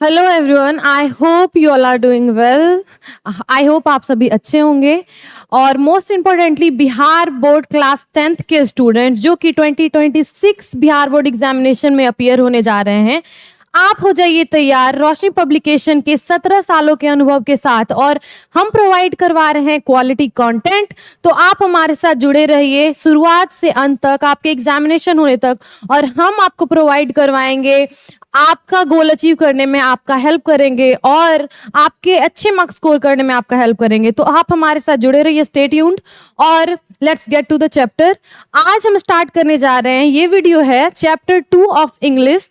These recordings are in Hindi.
Hello everyone, I hope you all are doing well. आई होप आप सभी अच्छे होंगे। और most importantly Bihar board class 10th के स्टूडेंट जो कि 2026 बिहार बोर्ड एग्जामिनेशन में अपीयर होने जा रहे हैं, आप हो जाइए तैयार रोशनी पब्लिकेशन के 17 सालों के अनुभव के साथ। और हम प्रोवाइड करवा रहे हैं क्वालिटी कंटेंट, तो आप हमारे साथ जुड़े रहिए शुरुआत से अंत तक, आपके एग्जामिनेशन होने तक। और हम आपको प्रोवाइड करवाएंगे, आपका गोल अचीव करने में आपका हेल्प करेंगे और आपके अच्छे मार्क्स स्कोर करने में आपका हेल्प करेंगे। तो आप हमारे साथ जुड़े रहिए, स्टे ट्यून्ड। और let's get to the chapter. आज हम स्टार्ट करने जा रहे हैं, ये वीडियो है chapter 2 of English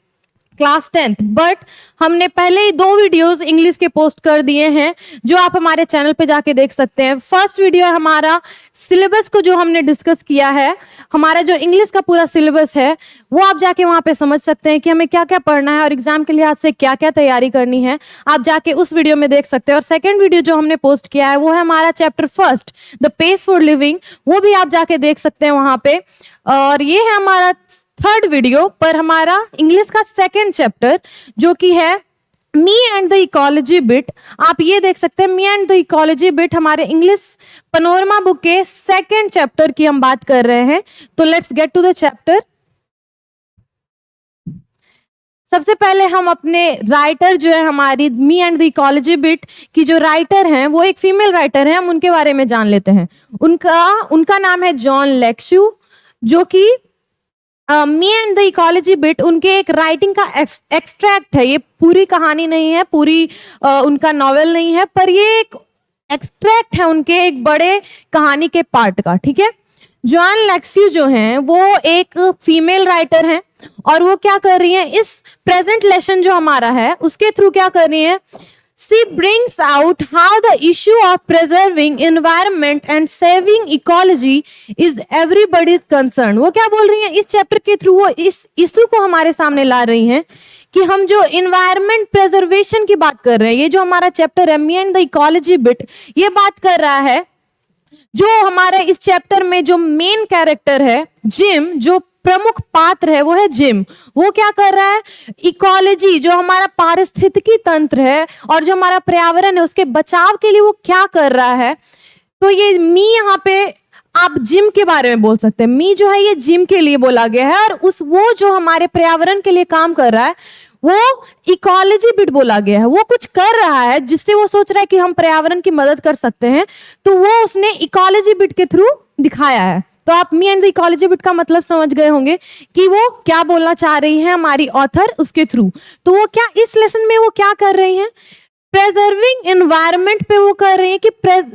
class 10th। But हमने पहले ही 2 वीडियोस इंग्लिश के पोस्ट कर दिए हैं जो आप हमारे चैनल पे जाके देख सकते हैं। फर्स्ट वीडियो है हमारा सिलेबस को जो हमने डिस्कस किया है, हमारा जो इंग्लिश का पूरा सिलेबस है वो आप जाके वहां पे समझ सकते हैं कि हमें क्या क्या पढ़ना है और एग्जाम के लिहाज से क्या क्या तैयारी करनी है। आप जाके उस वीडियो में देख सकते हैं। और सेकेंड वीडियो जो हमने पोस्ट किया है वो है हमारा chapter first the pace for living, वो भी आप जाके देख सकते हैं वहां पे। और ये है हमारा थर्ड वीडियो पर हमारा इंग्लिश का सेकेंड चैप्टर जो कि है me and the ecology bit. आप ये देख सकते हैं, me and the ecology bit हमारे इंग्लिश पैनोरमा बुक के सेकेंड चैप्टर की हम बात कर रहे हैं। तो let's get to the chapter. सबसे पहले हम अपने राइटर जो है हमारी me and the ecology bit की जो राइटर हैं वो एक फीमेल राइटर है, हम उनके बारे में जान लेते हैं। उनका नाम है जॉन लेक्स्यू, जो कि मी एंड द इकोलॉजी बिट उनके एक राइटिंग का एक्सट्रैक्ट है। ये पूरी कहानी नहीं है, पूरी उनका नॉवेल नहीं है, पर ये एक एक्सट्रैक्ट है उनके एक बड़े कहानी के पार्ट का। ठीक है, जॉन लेक्स्यू जो हैं वो एक फीमेल राइटर हैं और वो क्या कर रही हैं, इस प्रेजेंट लेसन जो हमारा है उसके थ्रू क्या कर रही हैं, she brings out how the issue of preserving environment and saving ecology is everybody's concern। वो क्या बोल रही हैं, इस चैप्टर के थ्रू वो इस इशू को हमारे सामने ला रही हैं कि हम जो इन्वायरमेंट प्रिजर्वेशन की बात कर रहे हैं, ये जो हमारा चैप्टर है me and the ecology bit, ये बात कर रहा है जो हमारे इस चैप्टर में जो मेन कैरेक्टर है जिम, जो प्रमुख पात्र है वो है जिम। वो क्या कर रहा है, इकोलॉजी जो हमारा पारिस्थितिकी तंत्र है और जो हमारा पर्यावरण है उसके बचाव के लिए वो क्या कर रहा है। तो ये मी यहाँ पे आप जिम के बारे में बोल सकते हैं। मी जो है ये जिम के लिए बोला गया है और वो जो हमारे पर्यावरण के लिए काम कर रहा है वो इकोलॉजी बिट बोला गया है। वो कुछ कर रहा है जिससे वो सोच रहा है कि हम पर्यावरण की मदद कर सकते हैं, तो वो उसने इकोलॉजी बिट के थ्रू दिखाया है। तो आप मी एंड द इकोलॉजी बिट का मतलब समझ गए होंगे कि वो क्या बोलना चाह रही है हमारी ऑथर उसके थ्रू। तो वो क्या इस लेसन में वो क्या कर रही हैं, प्रेजर्विंग एनवायरनमेंट पे वो कर रही है कि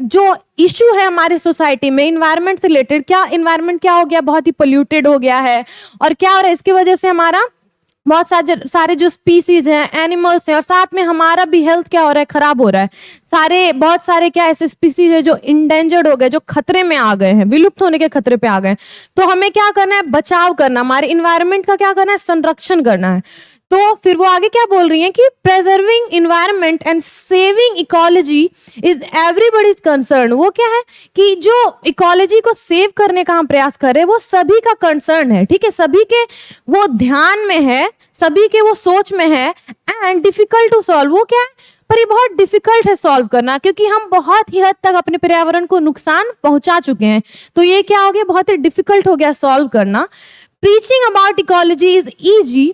जो इशू है हमारे सोसाइटी में इन्वायरमेंट से रिलेटेड, क्या इन्वायरमेंट क्या हो गया, बहुत ही पोल्यूटेड हो गया है और क्या हो रहा है इसकी वजह से हमारा बहुत सारे जो स्पीसीज हैं, एनिमल्स हैं, और साथ में हमारा भी हेल्थ क्या हो रहा है, खराब हो रहा है। बहुत सारे क्या ऐसे स्पीसीज है जो इंडेंजर्ड हो गए, जो खतरे में आ गए हैं, विलुप्त होने के खतरे पे आ गए। तो हमें क्या करना है, बचाव करना, हमारे इन्वायरमेंट का क्या करना है, संरक्षण करना है। तो फिर वो आगे क्या बोल रही हैं कि preserving environment and saving ecology is everybody's concern. वो क्या है कि जो इकोलॉजी को सेव करने का हम प्रयास कर रहे हैं वो सभी का कंसर्न है। ठीक है, सभी के वो ध्यान में है, सभी के वो सोच में है। एंड डिफिकल्ट टू सॉल्व, वो क्या है, पर ये बहुत डिफिकल्ट है सॉल्व करना, क्योंकि हम बहुत ही हद तक अपने पर्यावरण को नुकसान पहुंचा चुके हैं। तो ये क्या हो गया, बहुत ही डिफिकल्ट हो गया सॉल्व करना। Preaching about ecology is easy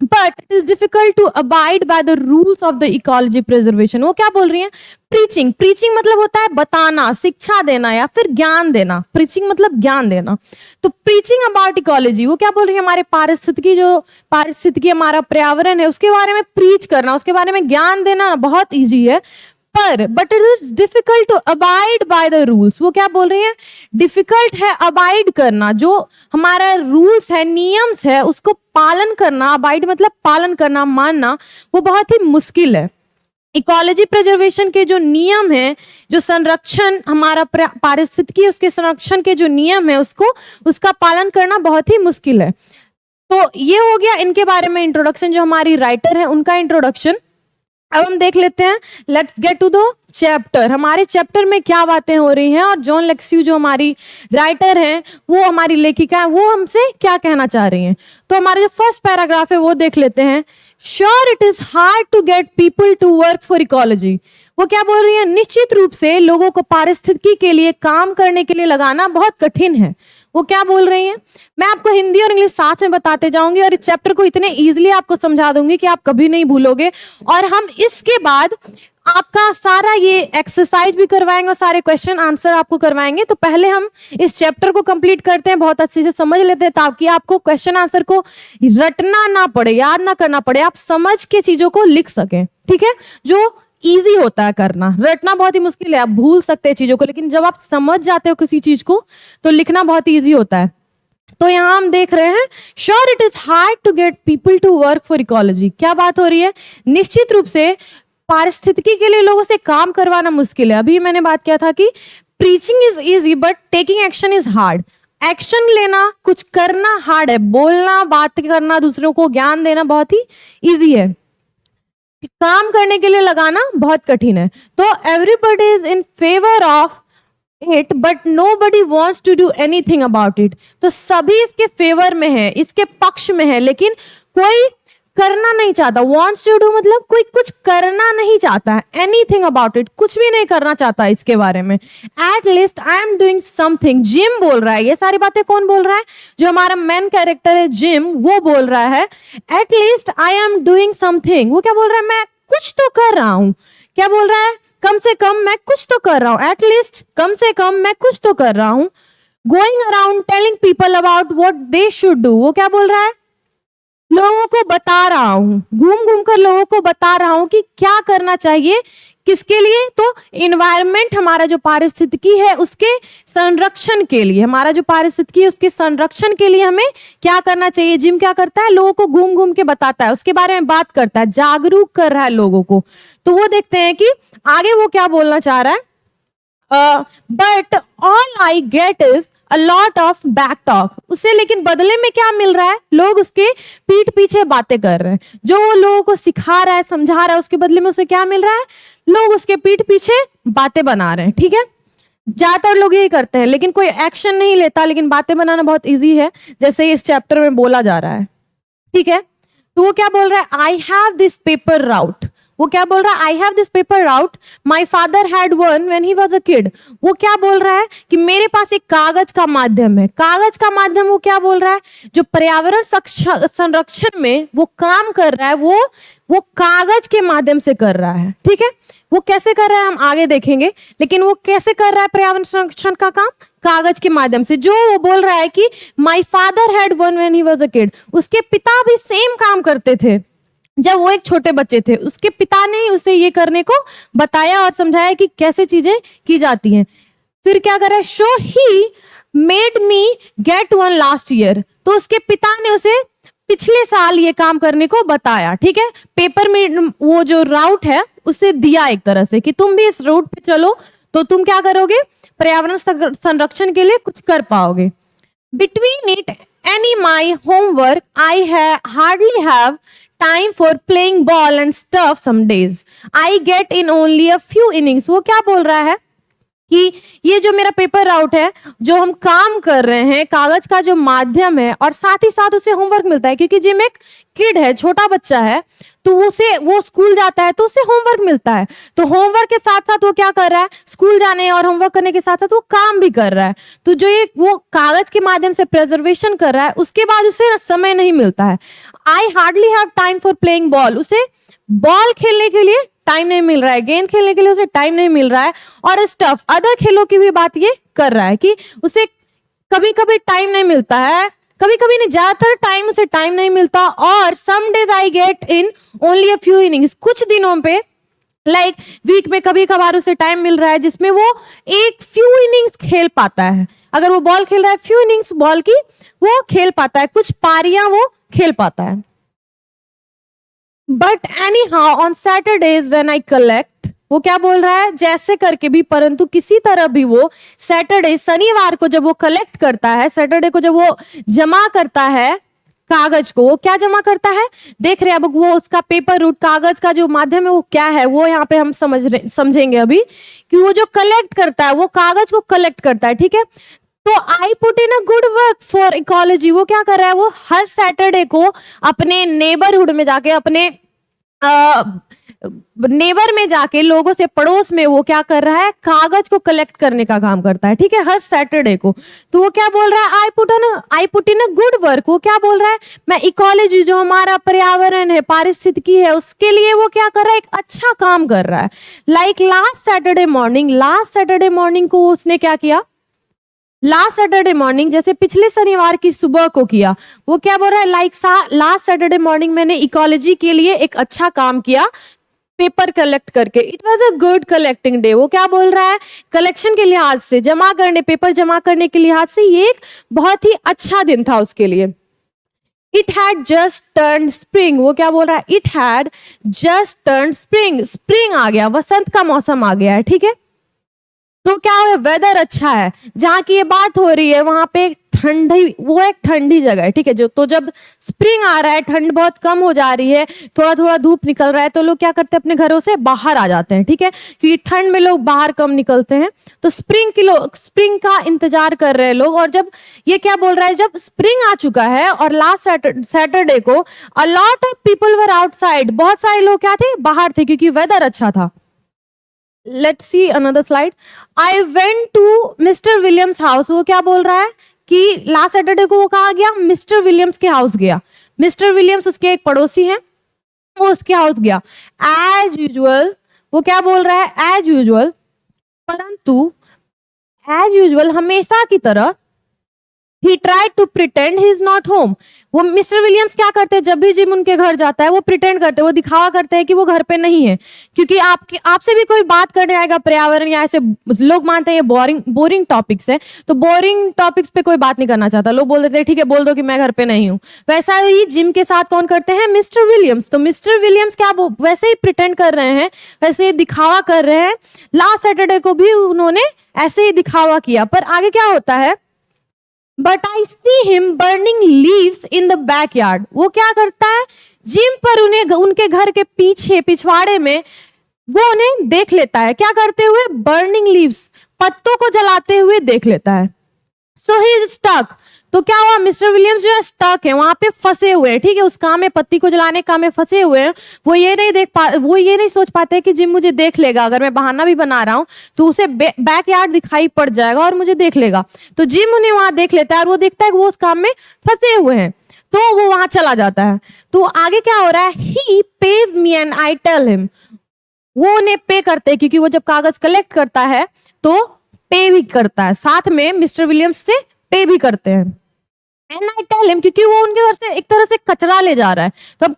but it is difficult to abide by the rules of the ecology preservation. वो क्या बोल रही हैं, प्रीचिंग मतलब होता है बताना, शिक्षा देना या फिर ज्ञान देना। प्रीचिंग मतलब ज्ञान देना। तो प्रीचिंग अबाउट इकोलॉजी, वो क्या बोल रही है, हमारे पारिस्थितिकी हमारा पर्यावरण है उसके बारे में प्रीच करना, उसके बारे में ज्ञान देना बहुत ईजी है, पर but it is difficult to abide by the rules. वो क्या बोल रही है, डिफिकल्ट है अबाइड करना, जो हमारा रूल्स है, नियम्स है, उसको पालन करना। अबाइड मतलब पालन करना, मानना, वो बहुत ही मुश्किल है। इकोलॉजी प्रिजर्वेशन के जो नियम है, जो संरक्षण हमारा पारिस्थितिकी उसके संरक्षण के जो नियम है उसका पालन करना बहुत ही मुश्किल है। तो ये हो गया इनके बारे में इंट्रोडक्शन, जो हमारी राइटर है उनका इंट्रोडक्शन। अब हम देख लेते हैं, let's get to the chapter. हमारे चैप्टर में क्या बातें हो रही हैं और जॉन लेक्स्यू जो हमारी राइटर हैं, वो हमारी लेखिका है, वो हमसे क्या कहना चाह रही हैं। तो हमारे जो फर्स्ट पैराग्राफ है वो देख लेते हैं sure it is hard to get people to work for ecology. वो क्या बोल रही है, निश्चित रूप से लोगों को पारिस्थितिकी के लिए काम करने के लिए लगाना बहुत कठिन है। वो क्या बोल रही हैं, मैं आपको हिंदी और इंग्लिश साथ में बताते जाऊंगी और इस चैप्टर को इतने इजीली आपको समझा दूंगी कि आप कभी नहीं भूलोगे। और हम इसके बाद आपका सारा ये एक्सरसाइज भी करवाएंगे और सारे क्वेश्चन आंसर आपको करवाएंगे। तो पहले हम इस चैप्टर को कंप्लीट करते हैं, बहुत अच्छे से समझ लेते हैं, ताकि आपको क्वेश्चन आंसर को रटना ना पड़े, याद ना करना पड़े, आप समझ के चीजों को लिख सकें। ठीक है, जो इजी होता है करना, रटना बहुत ही मुश्किल है, आप भूल सकते हैं चीजों को, लेकिन जब आप समझ जाते हो किसी चीज को तो लिखना बहुत इजी होता है। तो यहां हम देख रहे हैं, sure it is hard to get people to work for ecology. क्या बात हो रही है, निश्चित रूप से पारिस्थितिकी के लिए लोगों से काम करवाना मुश्किल है। अभी मैंने बात किया था कि preaching is easy but taking action is hard. Action लेना, कुछ करना हार्ड है, बोलना, बात करना, दूसरों को ज्ञान देना बहुत ही इजी है, काम करने के लिए लगाना बहुत कठिन है। तो everybody is in favour of it but nobody wants to do anything about it. तो सभी इसके फेवर में है, इसके पक्ष में है, लेकिन कोई करना नहीं चाहता। wants to do मतलब कोई कुछ करना नहीं चाहता है। anything about it, कुछ भी नहीं करना चाहता इसके बारे में। at least I am doing something, gym बोल रहा है। ये सारी बातें कौन बोल रहा है, जो हमारा मेन कैरेक्टर है जिम, वो बोल रहा है at least I am doing something। वो क्या बोल रहा है, मैं कुछ तो कर रहा हूं। क्या बोल रहा है, कम से कम मैं कुछ तो कर रहा हूं। at least कम से कम मैं कुछ तो कर रहा हूं। going around telling people about what they should do। वो क्या बोल रहा है, लोगों को बता रहा हूं, घूम घूम कर लोगों को बता रहा हूं कि क्या करना चाहिए, किसके लिए, तो इन्वायरमेंट, हमारा जो पारिस्थितिकी है उसके संरक्षण के लिए, हमारा जो पारिस्थितिकी है उसके संरक्षण के लिए हमें क्या करना चाहिए। जिम क्या करता है, लोगों को घूम घूम के बताता है, उसके बारे में बात करता है, जागरूक कर रहा है लोगों को। तो वो देखते हैं कि आगे वो क्या बोलना चाह रहा है। But all I get is a lot of back talk. उसे लेकिन बदले में क्या मिल रहा है, लोग उसके पीठ पीछे बातें कर रहे हैं। जो वो लोगों को सिखा रहा है, समझा रहा है, उसके बदले में उसे क्या मिल रहा है, लोग उसके पीठ पीछे बातें बना रहे हैं। ठीक है, ज्यादातर लोग यही करते हैं, लेकिन कोई एक्शन नहीं लेता, लेकिन बातें बनाना बहुत ईजी है, जैसे इस चैप्टर में बोला जा रहा है। ठीक है, तो वो क्या बोल रहा है, आई हैव दिस पेपर राउट। वो क्या बोल रहा है, I have this paper route, my father had one when he was a kid. वो क्या बोल रहा है कि मेरे पास एक कागज का माध्यम है। कागज का माध्यम, वो क्या बोल रहा है, जो पर्यावरण संरक्षण में वो काम कर रहा है, वो कागज के माध्यम से कर रहा है। ठीक है, वो कैसे कर रहा है हम आगे देखेंगे, लेकिन वो कैसे कर रहा है पर्यावरण संरक्षण का काम, कागज के माध्यम से। जो वो बोल रहा है कि my father had one when he was a kid, उसके पिता भी सेम काम करते थे जब वो एक छोटे बच्चे थे। उसके पिता ने ही उसे ये करने को बताया और समझाया कि कैसे चीजें की जाती हैं। फिर क्या कर रहा है, show he made me get one last year. तो उसके पिता ने उसे पिछले साल ये काम करने को बताया। ठीक है, पेपर में वो जो राउट है उसे दिया एक तरह से कि तुम भी इस रूट पे चलो तो तुम क्या करोगे, पर्यावरण संरक्षण के लिए कुछ कर पाओगे। Between it any my homework I hardly have time for playing ball and stuff some days. I get in only a few innings. वो क्या बोल रहा है कि ये जो मेरा पेपर राउट है, जो हम काम कर रहे हैं, कागज का जो माध्यम है, और साथ ही साथ उसे होमवर्क मिलता है, क्योंकि जिम एक किड है, छोटा बच्चा है, तो वो स्कूल जाता है तो उसे होमवर्क मिलता है। तो होमवर्क के साथ साथ वो क्या कर रहा है, स्कूल जाने और होमवर्क करने के साथ साथ वो काम भी कर रहा है। तो जो ये वो कागज के माध्यम से प्रिजर्वेशन कर रहा है, उसके बाद उसे समय नहीं मिलता है। I hardly have time for playing ball. उसे बॉल खेलने के लिए टाइम नहीं मिल रहा है, गेंद खेलने के लिए उसे टाइम नहीं मिल रहा है, और स्टफ अदर खेलों की भी बात ये कर रहा है कि उसे कभी कभी टाइम नहीं मिलता है, कभी कभी नहीं, ज्यादातर टाइम उसे टाइम नहीं मिलता। और some days I get in only a few innings. कुछ दिनों पे लाइक वीक में कभी कभार उसे टाइम मिल रहा है जिसमें वो एक फ्यू इनिंग्स खेल पाता है। अगर वो बॉल खेल रहा है, फ्यू इनिंग्स बॉल की वो खेल पाता है, कुछ पारियां वो खेल पाता है। But any how on Saturdays when I collect, वो क्या बोल रहा है, जैसे करके भी, परंतु किसी तरह भी वो सैटरडे, शनिवार को जब वो कलेक्ट करता है, सैटरडे को जब वो जमा करता है कागज को, वो क्या जमा करता है, देख रहे हैं अब वो उसका पेपर रूट, कागज का जो माध्यम है वो क्या है, वो यहाँ पे हम समझेंगे अभी कि वो जो कलेक्ट करता है, वो कागज को कलेक्ट करता है। ठीक है, तो I put in a good work for ecology, वो क्या कर रहा है, वो हर सैटरडे को अपने नेबरहुड में जाके, अपने नेबर में जाके, लोगों से, पड़ोस में वो क्या कर रहा है, कागज को कलेक्ट करने का काम करता है, ठीक है, हर सैटरडे को। तो वो क्या बोल रहा है, I put in a good work, वो क्या बोल रहा है, मैं इकोलॉजी, जो हमारा पर्यावरण है, पारिस्थितिकी है, उसके लिए वो क्या कर रहा है, एक अच्छा काम कर रहा है। लाइक लास्ट सैटरडे मॉर्निंग को उसने क्या किया, लास्ट सैटरडे मॉर्निंग, जैसे पिछले शनिवार की सुबह को किया, वो क्या बोल रहा है, लाइक लास्ट सैटरडे मॉर्निंग मैंने इकोलॉजी के लिए एक अच्छा काम किया, पेपर कलेक्ट करके। It was a good collecting day. वो क्या बोल रहा है, कलेक्शन के लिहाज से, जमा करने, पेपर जमा करने के लिहाज से ये एक बहुत ही अच्छा दिन था उसके लिए। It had just turn spring, वो क्या बोल रहा है, it had just turn spring, spring आ गया, वसंत का मौसम आ गया है, ठीक है। तो क्या है, वेदर अच्छा है, जहाँ की ये बात हो रही है वहां पे एक ठंडी जगह है, ठीक है। जो तो जब स्प्रिंग आ रहा है, ठंड बहुत कम हो जा रही है, थोड़ा थोड़ा धूप निकल रहा है, तो लोग क्या करते हैं, अपने घरों से बाहर आ जाते हैं, ठीक है, क्योंकि ठंड में लोग बाहर कम निकलते हैं। तो स्प्रिंग का इंतजार कर रहे हैं लोग। और जब ये क्या बोल रहा है, जब स्प्रिंग आ चुका है और लास्ट सैटरडे को a lot of people were outside, बहुत सारे लोग क्या थे, बाहर थे, क्योंकि वेदर अच्छा था। Let's see another slide. I went to mister Williams house, वो क्या बोल रहा है कि लास्ट सैटरडे को वो कहा गया, मिस्टर विलियम्स के हाउस गया। मिस्टर विलियम्स उसके एक पड़ोसी हैं, वो उसके हाउस गया। एज यूजुअल, वो क्या बोल रहा है, एज यूजुअल, परंतु एज यूजुअल, हमेशा की तरह, he tried to pretend he is not home। वो मिस्टर विलियम्स क्या करते हैं, जब भी जिम उनके घर जाता है, वो प्रिटेंड करते हैं, वो दिखावा करते हैं कि वो घर पे नहीं है, क्योंकि आपसे भी कोई बात करने आएगा पर्यावरण या ऐसे, लोग मानते हैं ये बोरिंग टॉपिक्स है, तो बोरिंग टॉपिक्स पे कोई बात नहीं करना चाहता, लोग बोल देते हैं ठीक है, बोल दो कि मैं घर पे नहीं हूँ। वैसा ही जिम के साथ कौन करते हैं, मिस्टर विलियम्स। तो मिस्टर विलियम्स क्या वैसे ही प्रिटेंड कर रहे हैं, वैसे ही दिखावा कर रहे हैं। लास्ट सैटरडे को भी उन्होंने ऐसे ही दिखावा किया, पर आगे क्या होता है, but I see him burning leaves in the backyard. वो क्या करता है, जिम पर उन्हें उनके घर के पीछे, पिछवाड़े में वो उन्हें देख लेता है, क्या करते हुए, बर्निंग लीव्स, पत्तों को जलाते हुए देख लेता है। सो ही इज स्टक। तो क्या हुआ, मिस्टर विलियम्स जो है स्टक है, वहां पे फंसे हुए हैं, ठीक है, उस काम में, पत्ती को जलाने काम में फंसे हुए हैं। वो ये नहीं सोच पाते कि जिम मुझे देख लेगा, अगर मैं बहाना भी बना रहा हूं तो उसे बैकयार्ड दिखाई पड़ जाएगा और मुझे देख लेगा। तो जिम उन्हें वहां देख लेता है और वो देखता है कि वो उस काम में फंसे हुए हैं, तो वो वहां चला जाता है। तो आगे क्या हो रहा है, he page me and I tell him. वो उन्हें पे करते हैं, क्योंकि वो जब कागज कलेक्ट करता है तो पे भी करता है, साथ में मिस्टर विलियम्स से पे भी करते हैं। एंड आई टेल हिम, क्योंकि वो उनके घर से एक तरह से कचरा ले जा रहा है। तो अब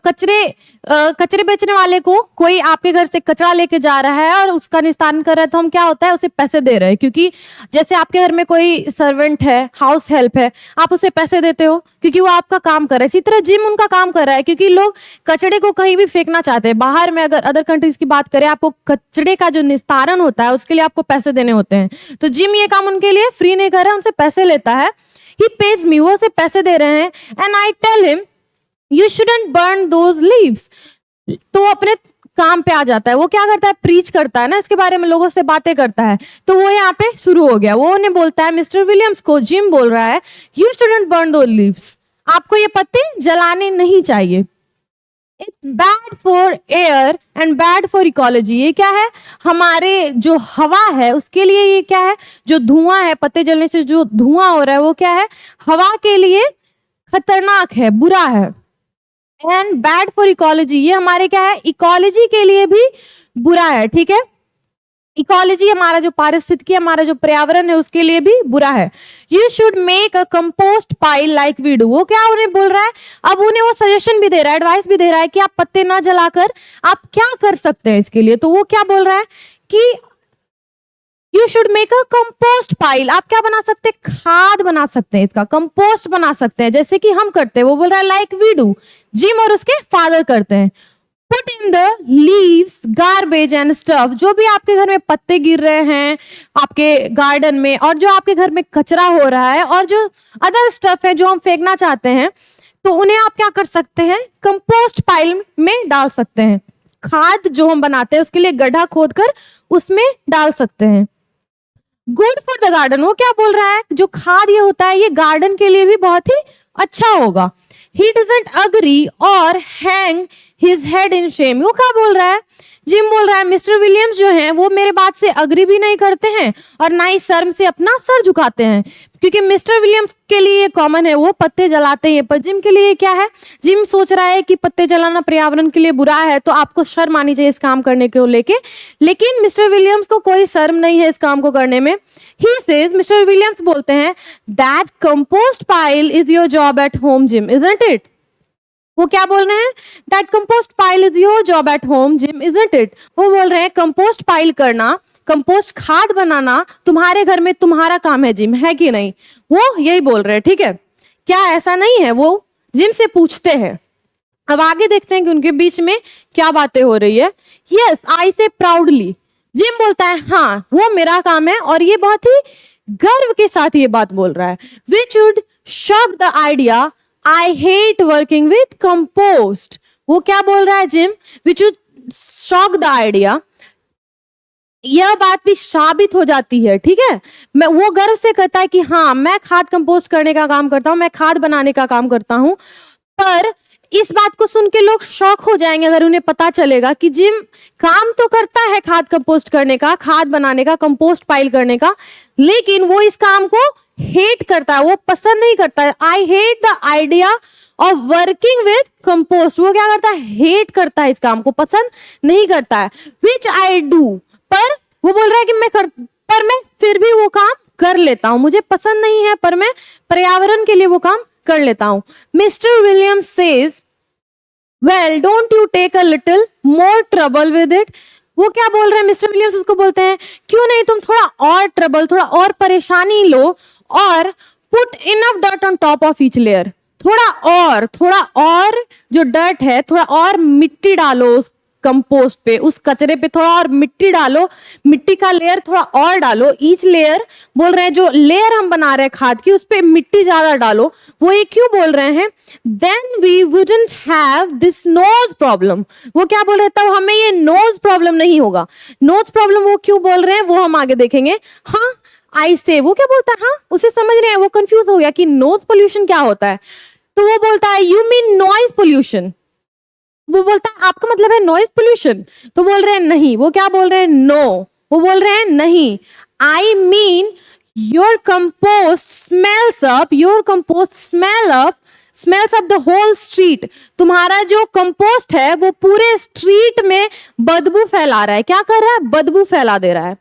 कचरे बेचने वाले को, कोई आपके घर से कचरा लेके जा रहा है और उसका निस्तारण कर रहा है, तो हम क्या होता है, उसे पैसे दे रहे हैं। क्योंकि जैसे आपके घर में कोई सर्वेंट है, हाउस हेल्प है, आप उसे पैसे देते हो क्योंकि वो आपका काम कर रहा है। इसी तरह जिम उनका काम कर रहा है, क्योंकि लोग कचरे को कहीं भी फेंकना चाहते हैं। बाहर में अगर अदर कंट्रीज की बात करें, आपको कचरे का जो निस्तारण होता है उसके लिए आपको पैसे देने होते हैं। तो जिम ये काम उनके लिए फ्री नहीं कर रहा है, उनसे पैसे लेता है। He pays me, वो से पैसे दे रहे हैं। And I tell him, you shouldn't burn those leaves। तो अपने काम पे आ जाता है। वो क्या करता है, प्रीच करता है ना, इसके बारे में लोगों से बातें करता है। तो वो यहाँ पे शुरू हो गया। वो उन्हें बोलता है, मिस्टर विलियम्स को, जिम बोल रहा है, you shouldn't burn those leaves। आपको ये पत्ते जलाने नहीं चाहिए। It's bad for air and bad for ecology। ये क्या है, हमारे जो हवा है उसके लिए ये क्या है, जो धुआं है, पत्ते जलने से जो धुआं हो रहा है वो क्या है, हवा के लिए खतरनाक है, बुरा है। एंड बैड फॉर इकोलॉजी, ये हमारे क्या है, इकोलॉजी के लिए भी बुरा है, ठीक है। इकोलॉजी, हमारा जो पारिस्थितिकी, हमारा जो पर्यावरण है, उसके लिए भी बुरा है। You should make a compost pile like we do. वो क्या उन्हें बोल रहा है, अब उन्हें वो सजेशन भी दे रहा है, एडवाइस भी दे रहा है कि आप पत्ते ना जलाकर आप क्या कर सकते हैं इसके लिए। तो वो क्या बोल रहा है कि you should make a compost pile. आप क्या बना सकते हैं, खाद बना सकते हैं, इसका कंपोस्ट बना सकते हैं, जैसे कि हम करते हैं। वो बोल रहा है लाइक वी डू, जिम और उसके फादर करते हैं। Put in the leaves, garbage and stuff. जो भी आपके घर में पत्ते गिर रहे हैं आपके गार्डन में, और जो आपके घर में कचरा हो रहा है, और जो अदर स्टफ है जो हम फेंकना चाहते हैं, तो उन्हें आप क्या कर सकते हैं, कंपोस्ट पाइल में डाल सकते हैं। खाद जो हम बनाते हैं उसके लिए गड्ढा खोदकर उसमें डाल सकते हैं। गुड फॉर द गार्डन, वो क्या बोल रहा है, जो खाद ये होता है ये गार्डन के लिए भी बहुत ही अच्छा होगा। ही डजंट अग्री और hang his head in Shem, वो क्या बोल रहा है, जिम बोल रहा है मिस्टर विलियम्स जो हैं वो मेरे बात से अग्री भी नहीं करते हैं और ना ही शर्म से अपना सर झुकाते हैं, क्योंकि मिस्टर विलियम्स के लिए कॉमन है, वो पत्ते जलाते हैं, पर जिम के लिए क्या है, जिम सोच रहा है कि पत्ते जलाना पर्यावरण के लिए बुरा है, तो आपको शर्म आनी चाहिए इस काम करने को लेके, लेकिन मिस्टर विलियम्स को कोई शर्म नहीं है इस काम को करने में। ही सेज, मिस्टर विलियम्स बोलते हैं, that compost pile is your job at home gym, isn't it, वो क्या बोल रहे हैं, that compost pile is your job at home gym, isn't it, वो बोल रहे हैं कंपोस्ट पाइल करना, कंपोस्ट खाद बनाना तुम्हारे घर में तुम्हारा काम है जिम, है कि नहीं, वो यही बोल रहे हैं, ठीक है, क्या ऐसा नहीं है, वो जिम से पूछते हैं। अब आगे देखते हैं कि उनके बीच में क्या बातें हो रही है। यस आई से प्राउडली, जिम बोलता है हाँ वो मेरा काम है, और ये बहुत ही गर्व के साथ ये बात बोल रहा है। Which would shock the idea I hate working with compost, वो क्या बोल रहा है gym, which would shock the idea, यह बात भी साबित हो जाती है, ठीक है, मैं वो गर्व से कहता है कि हाँ मैं खाद कंपोस्ट करने का काम करता हूं, मैं खाद बनाने का काम करता हूं, पर इस बात को सुन के लोग शॉक हो जाएंगे अगर उन्हें पता चलेगा कि जिम काम तो करता है खाद कंपोस्ट करने का, खाद बनाने का, कंपोस्ट पाइल करने का, लेकिन वो इस काम को हेट करता है, वो पसंद नहीं करता है। I hate the idea of working with compost, वो क्या करता है, हेट करता है, इस काम को पसंद नहीं करता है। विच आई डू, पर वो बोल रहा है कि पर मैं फिर भी वो काम कर लेता हूं, मुझे पसंद नहीं है पर मैं पर्यावरण के लिए वो काम कर लेता हूं। Mister Williams says, well don't you take a little more trouble with it, वो क्या बोल रहे हैं, मिस्टर विलियम्स उसको बोलते हैं क्यों नहीं तुम थोड़ा और ट्रबल, थोड़ा और परेशानी लो, और put enough dirt on top of each layer, थोड़ा और जो डर्ट है थोड़ा और मिट्टी डालो उस कंपोस्ट पे, उस कचरे पे थोड़ा और मिट्टी डालो, मिट्टी का लेयर थोड़ा और डालो, ईच लेयर बोल रहे हैं जो लेयर हम बना रहे हैं खाद की उस पे मिट्टी ज्यादा डालो, वो ये क्यों बोल रहे हैं, then we wouldn't have this nose problem, वो क्या बोल रहे हैं, तब हमें ये नोज प्रॉब्लम नहीं होगा। नोज प्रॉब्लम वो क्यों बोल रहे हैं वो हम आगे देखेंगे। हाँ आई से, वो क्या बोलता है, हाँ उसे समझ रहे हैं, वो कंफ्यूज हो गया कि नोज पोल्यूशन क्या होता है, तो वो बोलता है यू मीन नॉइज पोल्यूशन, वो बोलता है आपका मतलब है नॉइज पोल्यूशन, तो बोल रहे हैं नहीं, वो क्या बोल रहे हैं, नो, वो बोल रहे हैं नहीं, I mean your compost smells up, your compost smells up the whole street, तुम्हारा जो कंपोस्ट है वो पूरे स्ट्रीट में बदबू फैला रहा है, क्या कर रहा है, बदबू फैला दे रहा है,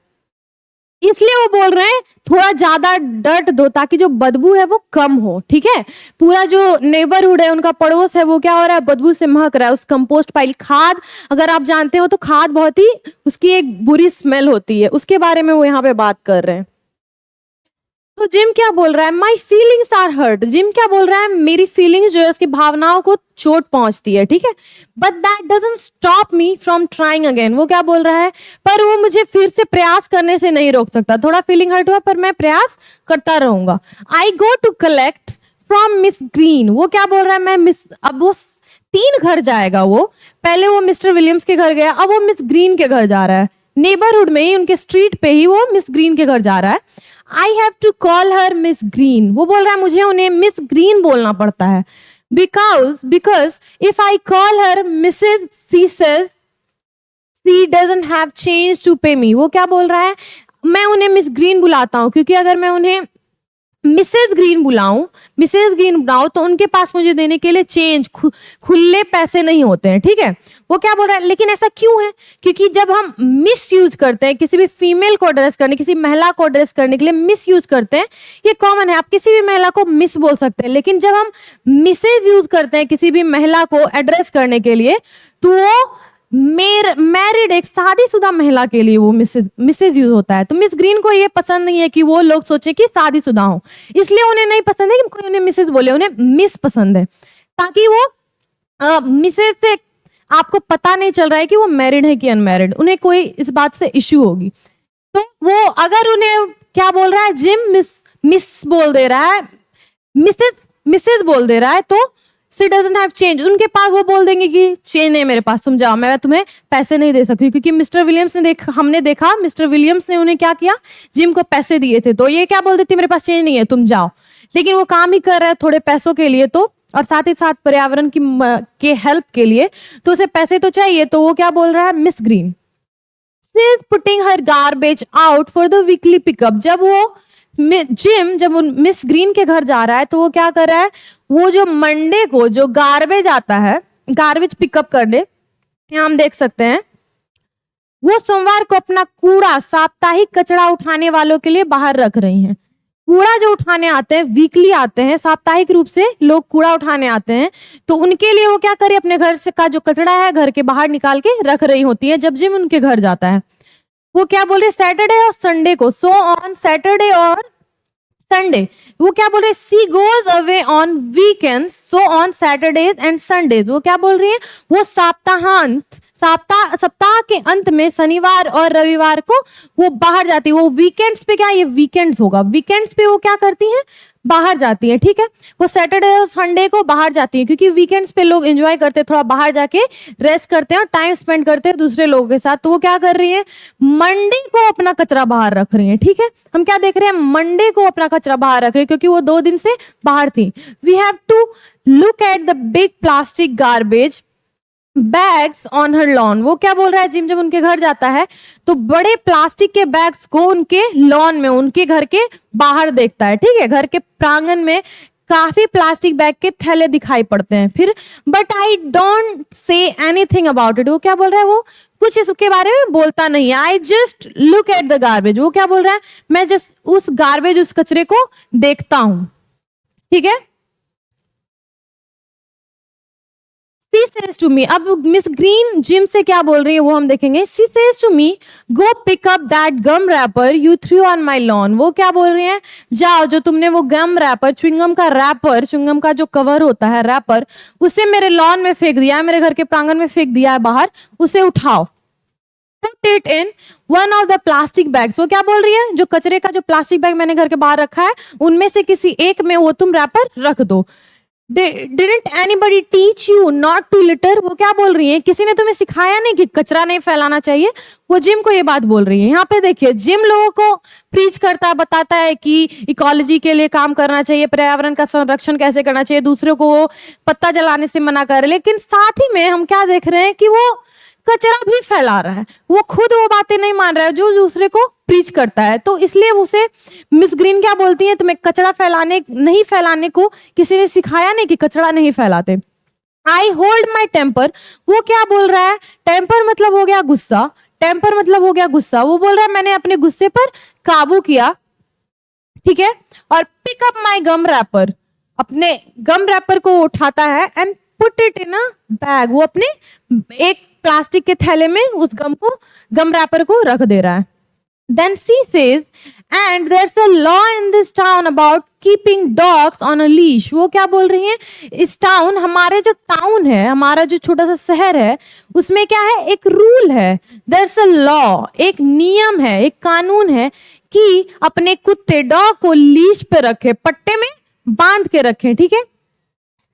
इसलिए वो बोल रहे हैं थोड़ा ज्यादा डर्ट दो ताकि जो बदबू है वो कम हो, ठीक है, पूरा जो नेबरहुड है उनका पड़ोस है वो क्या हो रहा है, बदबू से महक रहा है। उस कंपोस्ट पाइल खाद, अगर आप जानते हो तो खाद बहुत ही उसकी एक बुरी स्मेल होती है, उसके बारे में वो यहाँ पे बात कर रहे हैं। तो जिम क्या बोल रहा है, my feelings are hurt, Jim क्या बोल रहा है, मेरी फीलिंग्स जो है उसकी भावनाओं को चोट पहुंचती है, ठीक है, but that doesn't stop me from trying again, वो क्या बोल रहा है, पर वो मुझे फिर से प्रयास करने से नहीं रोक सकता, थोड़ा फीलिंग हर्ट हुआ पर मैं प्रयास करता रहूंगा। I go to collect from Miss Green, वो क्या बोल रहा है, मैं अब वो 3 घर जाएगा, वो पहले वो मिस्टर विलियम्स के घर गया, अब वो मिस ग्रीन के घर जा रहा है, नेबरहुड में ही उनके स्ट्रीट पे ही वो मिस ग्रीन के घर जा रहा है। I have to call her miss Green, वो बोल रहा है मुझे उन्हें मिस ग्रीन बोलना पड़ता है, because if I call her Mrs she says she doesn't have change to pay me, वो क्या बोल रहा है, मैं उन्हें मिस ग्रीन बुलाता हूँ क्योंकि अगर मैं उन्हें मिसेज ग्रीन बुलाऊं तो उनके पास मुझे देने के लिए चेंज खुले पैसे नहीं होते हैं, ठीक है, वो क्या बोल रहा है, लेकिन ऐसा क्यों है, क्योंकि जब हम मिस यूज करते हैं किसी भी फीमेल को एड्रेस करने, किसी महिला को एड्रेस करने के लिए मिस यूज करते हैं, ये कॉमन है, आप किसी भी महिला को मिस बोल सकते हैं, लेकिन जब हम मिसेज यूज करते हैं किसी भी महिला को एड्रेस करने के लिए तो वो मैरिड एक शादीशुदा महिला के लिए वो मिसेज यूज होता है। तो मिस ग्रीन को ये पसंद नहीं है कि वो लोग सोचे कि शादीशुदा हो, इसलिए उन्हें नहीं पसंद है कि कोई उन्हें मिसेज बोले, उन्हें मिस पसंद है, ताकि वो मिसेज से आपको पता नहीं चल रहा है कि वो मैरिड है कि अनमैरिड, उन्हें कोई इस बात से इश्यू होगी। तो वो अगर उन्हें क्या बोल रहा है, जिम मिस बोल दे रहा है, मिसेज बोल दे रहा है, तो शी डजंट हैव चेंज, उनके पास वो बोल देंगे कि चेंज नहीं मेरे पास, तुम जाओ, मैं तुम्हें पैसे नहीं दे सकती, क्योंकि मिस्टर विलियम्स ने हमने देखा मिस्टर विलियम्स ने उन्हें क्या किया, जिम को पैसे दिए थे, तो ये क्या बोल देती मेरे पास चेंज नहीं है, तुम जाओ। लेकिन वो काम ही कर रहा है थोड़े पैसों के लिए, तो और साथ ही साथ पर्यावरण के हेल्प के लिए, तो उसे पैसे तो चाहिए, तो वो क्या बोल रहा है, miss green she is putting her garbage out for the weekly pickup. जब वो मिस ग्रीन के घर जा रहा है, तो वो क्या कर रहा है, वो जो मंडे को जो गार्बेज आता है, गार्बेज पिकअप करने, यहाँ हम देख सकते हैं, वो सोमवार को अपना कूड़ा साप्ताहिक कचरा उठाने वालों के लिए बाहर रख रही हैं। कूड़ा जो उठाने आते हैं, वीकली आते हैं, साप्ताहिक रूप से लोग कूड़ा उठाने आते हैं, तो उनके लिए वो क्या करे, अपने घर से का जो कचरा है घर के बाहर निकाल के रख रही होती है जब जिम उनके घर जाता है। वो क्या बोल रहे, सैटरडे और संडे को, सो ऑन सैटरडे और संडे, वो क्या बोल रहे, she goes away on weekend, so on Saturdays and Sundays. वो क्या बोल रही है, वो सप्ताह के अंत में शनिवार और रविवार को वो बाहर जाती है। वो वीकेंड्स पे, क्या ये वीकेंड्स होगा, वीकेंड्स पे वो क्या करती हैं, बाहर जाती हैं, ठीक है। वो सैटरडे और संडे को बाहर जाती हैं, क्योंकि वीकेंड्स पे लोग एंजॉय करते हैं, थोड़ा बाहर जाके रेस्ट करते हैं और टाइम स्पेंड करते हैं दूसरे लोगों के साथ। तो वो क्या कर रही है, मंडे को अपना कचरा बाहर रख रही है, ठीक है। हम क्या देख रहे हैं, मंडे को अपना कचरा बाहर रख रही है, क्योंकि वो 2 दिन से बाहर थी। We have to look at the big plastic garbage bags on her lawn. वो क्या बोल रहा है, जिम जब उनके घर जाता है तो बड़े प्लास्टिक के बैग्स को उनके लॉन में, उनके घर के बाहर देखता है, ठीक है। घर के प्रांगण में काफी प्लास्टिक बैग के थैले दिखाई पड़ते हैं। फिर but I don't say anything about it, वो क्या बोल रहा है, वो कुछ इसके बारे में बोलता नहीं है। I just look at the garbage, वो क्या बोल रहा है, मैं जस्ट उस गार्बेज, उस कचरे को देखता हूं, ठीक है। She says to me, अब मिस ग्रीन जिम से क्या बोल रही है वो हम देखेंगे। She says to me, go pick up that gum wrapper you threw on my lawn। वो क्या बोल रही है, जाओ जो तुमने वो गम रैपर, च्युइंगम का रैपर, च्युइंगम का जो कवर होता है रैपर, उसे मेरे लॉन में फेंक दिया है, मेरे घर के प्रांगण में फेंक दिया है बाहर, उसे उठाओ। Put it in one of the plastic bags। वो क्या बोल रही है, जो कचरे का जो प्लास्टिक बैग मैंने घर के बाहर रखा है, उनमें से किसी एक में वो तुम रैपर रख दो। Didn't anybody teach you not to litter? वो क्या बोल रही है, किसी ने तुम्हें सिखाया नहीं कि कचरा नहीं फैलाना चाहिए। वो जिम को ये बात बोल रही है। यहाँ पे देखिए, जिम लोगों को प्रीच करता है, बताता है कि इकोलॉजी के लिए काम करना चाहिए, पर्यावरण का संरक्षण कैसे करना चाहिए, दूसरों को वो पत्ता जलाने से मना कर, लेकिन साथ ही में हम क्या देख रहे हैं कि वो कचरा भी फैला रहा है। वो खुद वो बातें नहीं मान रहा है जो दूसरे को प्रीच करता है। तो इसलिए उसे मिस ग्रीन क्या बोलती है, तुम्हें कचरा नहीं फैलाने को किसी ने सिखाया नहीं कि कचरा नहीं फैलाते। I hold my temper. वो क्या बोल रहा है, टेम्पर मतलब हो गया गुस्सा, टेम्पर मतलब हो गया गुस्सा। वो बोल रहा है मैंने अपने गुस्से पर काबू किया, ठीक है। और pick up my gum wrapper, अपने गम रैपर को उठाता है and put it in a bag. वो अपने एक प्लास्टिक के थैले में उस गम रैपर को रख दे रहा है। Then she says, and there's a law in this town about keeping dogs on a leash। वो क्या बोल रही है, इस टाउन, हमारे जो टाउन है, हमारा जो छोटा सा शहर है, उसमें क्या है, एक रूल है। There's a law, एक नियम है, एक कानून है कि अपने कुत्ते डॉग को लीश पे रखे, पट्टे में बांध के रखें, ठीक है।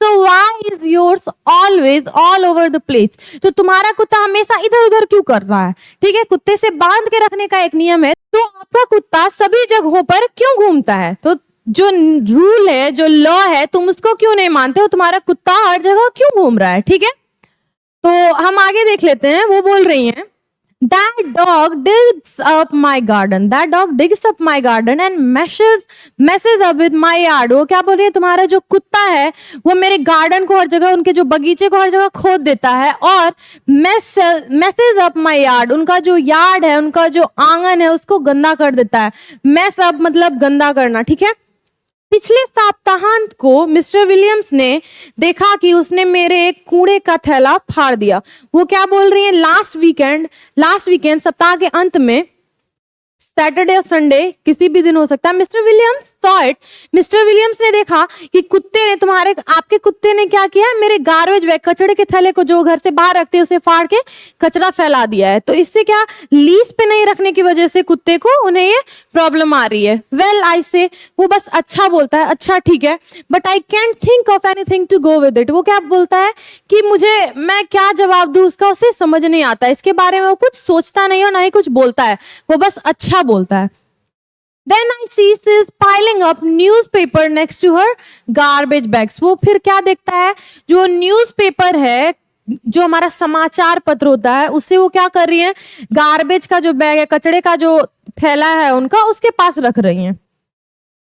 So why is yours always all over the place? तो तुम्हारा कुत्ता हमेशा इधर उधर क्यों कर रहा है, ठीक है। कुत्ते से बांध के रखने का एक नियम है, तो आपका कुत्ता सभी जगहों पर क्यों घूमता है? तो जो रूल है, जो लॉ है, तुम उसको क्यों नहीं मानते हो? तुम्हारा कुत्ता हर जगह क्यों घूम रहा है, ठीक है। तो हम आगे देख लेते हैं। वो बोल रही हैं, That dog digs up my garden. That dog digs up my garden and messes up with my yard. वो क्या बोल रही है, तुम्हारा जो कुत्ता है वो मेरे गार्डन को हर जगह, उनके जो बगीचे को हर जगह खोद देता है और messes up my yard, उनका जो यार्ड है, उनका जो आंगन है, उसको गंदा कर देता है। mess up मतलब गंदा करना, ठीक है। पिछले सप्ताहांत को मिस्टर विलियम्स ने देखा कि उसने मेरे एक कूड़े का थैला फाड़ दिया। वो क्या बोल रही है, लास्ट वीकेंड सप्ताह के अंत में, सैटरडे और संडे किसी भी दिन हो सकता है, mister Williams saw it, mister Williams ने देखा कि कुत्ते ने आपके कुत्ते ने क्या किया, मेरे गार्बेज बैग, कचड़े के थैले को जो घर से बाहर रखते हैं उसे फाड़ के कचरा फैला दिया है। तो इससे क्या, लीज पे नहीं रखने की वजह से कुत्ते को, उन्हें ये प्रॉब्लम आ रही है। वेल आई से, वो बस अच्छा बोलता है, अच्छा ठीक है, but I can't think of anything to go with it. वो क्या बोलता है कि मैं क्या जवाब दूं उसका, उसे समझ नहीं आता, इसके बारे में वो कुछ सोचता नहीं और ना ही कुछ बोलता है, वो बस अच्छा बोलता है। Then I see she's piling up newspaper next to her garbage bags. वो फिर क्या देखता है, जो न्यूज़पेपर है, जो हमारा समाचार पत्र होता है, उससे वो क्या कर रही है, गार्बेज का जो बैग है, कचड़े का जो थैला है उनका, उसके पास रख रही है।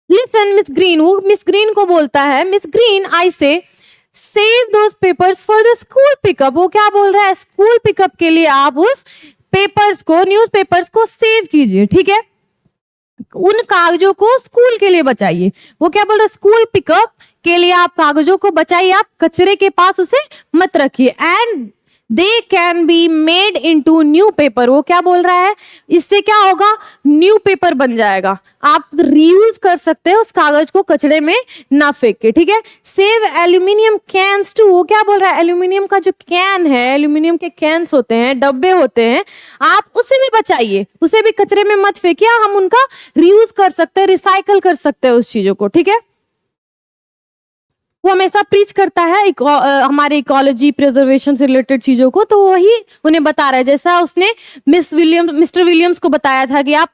Listen, मिस ग्रीन, वो मिस ग्रीन को बोलता है, मिस ग्रीन आई से save those papers for the school pickup. वो क्या बोल रहा है, स्कूल पिकअप के लिए आप उस पेपर्स को, न्यूज पेपर्स को सेव कीजिए, ठीक है, उन कागजों को स्कूल के लिए बचाइए। वो क्या बोल रहा है, स्कूल पिकअप के लिए आप कागजों को बचाइए, आप कचरे के पास उसे मत रखिए। And they can be made into new paper. वो क्या बोल रहा है, इससे क्या होगा, न्यू पेपर बन जाएगा, आप रीयूज कर सकते हैं उस कागज को कचड़े में ना फेंक के, ठीक है। Save aluminium cans too. वो क्या बोल रहा है, एल्यूमिनियम का जो कैन है, एल्यूमिनियम के कैन्स होते हैं, डब्बे होते हैं, आप उसे भी बचाइए, उसे भी कचरे में मत फेंकिए, हम उनका रीयूज कर सकते हैं, रिसाइकल कर सकते हैं उस चीजों को, ठीक है। वो हमेशा प्रीच करता है हमारे इकोलॉजी प्रिजर्वेशन से रिलेटेड चीजों को, तो वही उन्हें बता रहा है, जैसा उसने मिस्टर विलियम्स को बताया था कि आप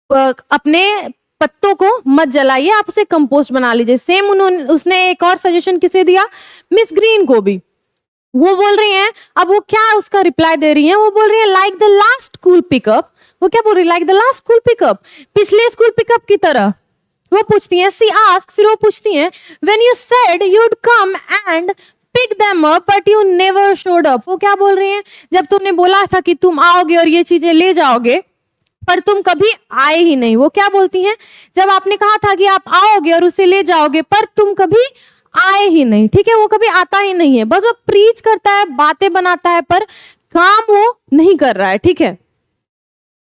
अपने पत्तों को मत जलाइए, आप उसे कंपोस्ट बना लीजिए। सेम उसने एक और सजेशन किसे दिया, मिस ग्रीन को भी। वो बोल रही हैं, अब वो क्या उसका रिप्लाई दे रही हैं, वो बोल रही है like the last school pickup. वो क्या बोल रही है, like the last school pickup, पिछले स्कूल पिकअप की तरह। वो पूछती हैं, सी आस्क, फिर वो पूछती हैं, when you said you'd come and pick them up but you never showed up. वो क्या बोल रही हैं, जब तुमने बोला था कि तुम आओगे और ये चीजें ले जाओगे, पर तुम कभी आए ही नहीं। वो क्या बोलती हैं, जब आपने कहा था कि आप आओगे और उसे ले जाओगे, पर तुम कभी आए ही नहीं, ठीक है, वो कभी आता ही नहीं है, बस वो प्रीच करता है, बातें बनाता है, पर काम वो नहीं कर रहा है, ठीक है।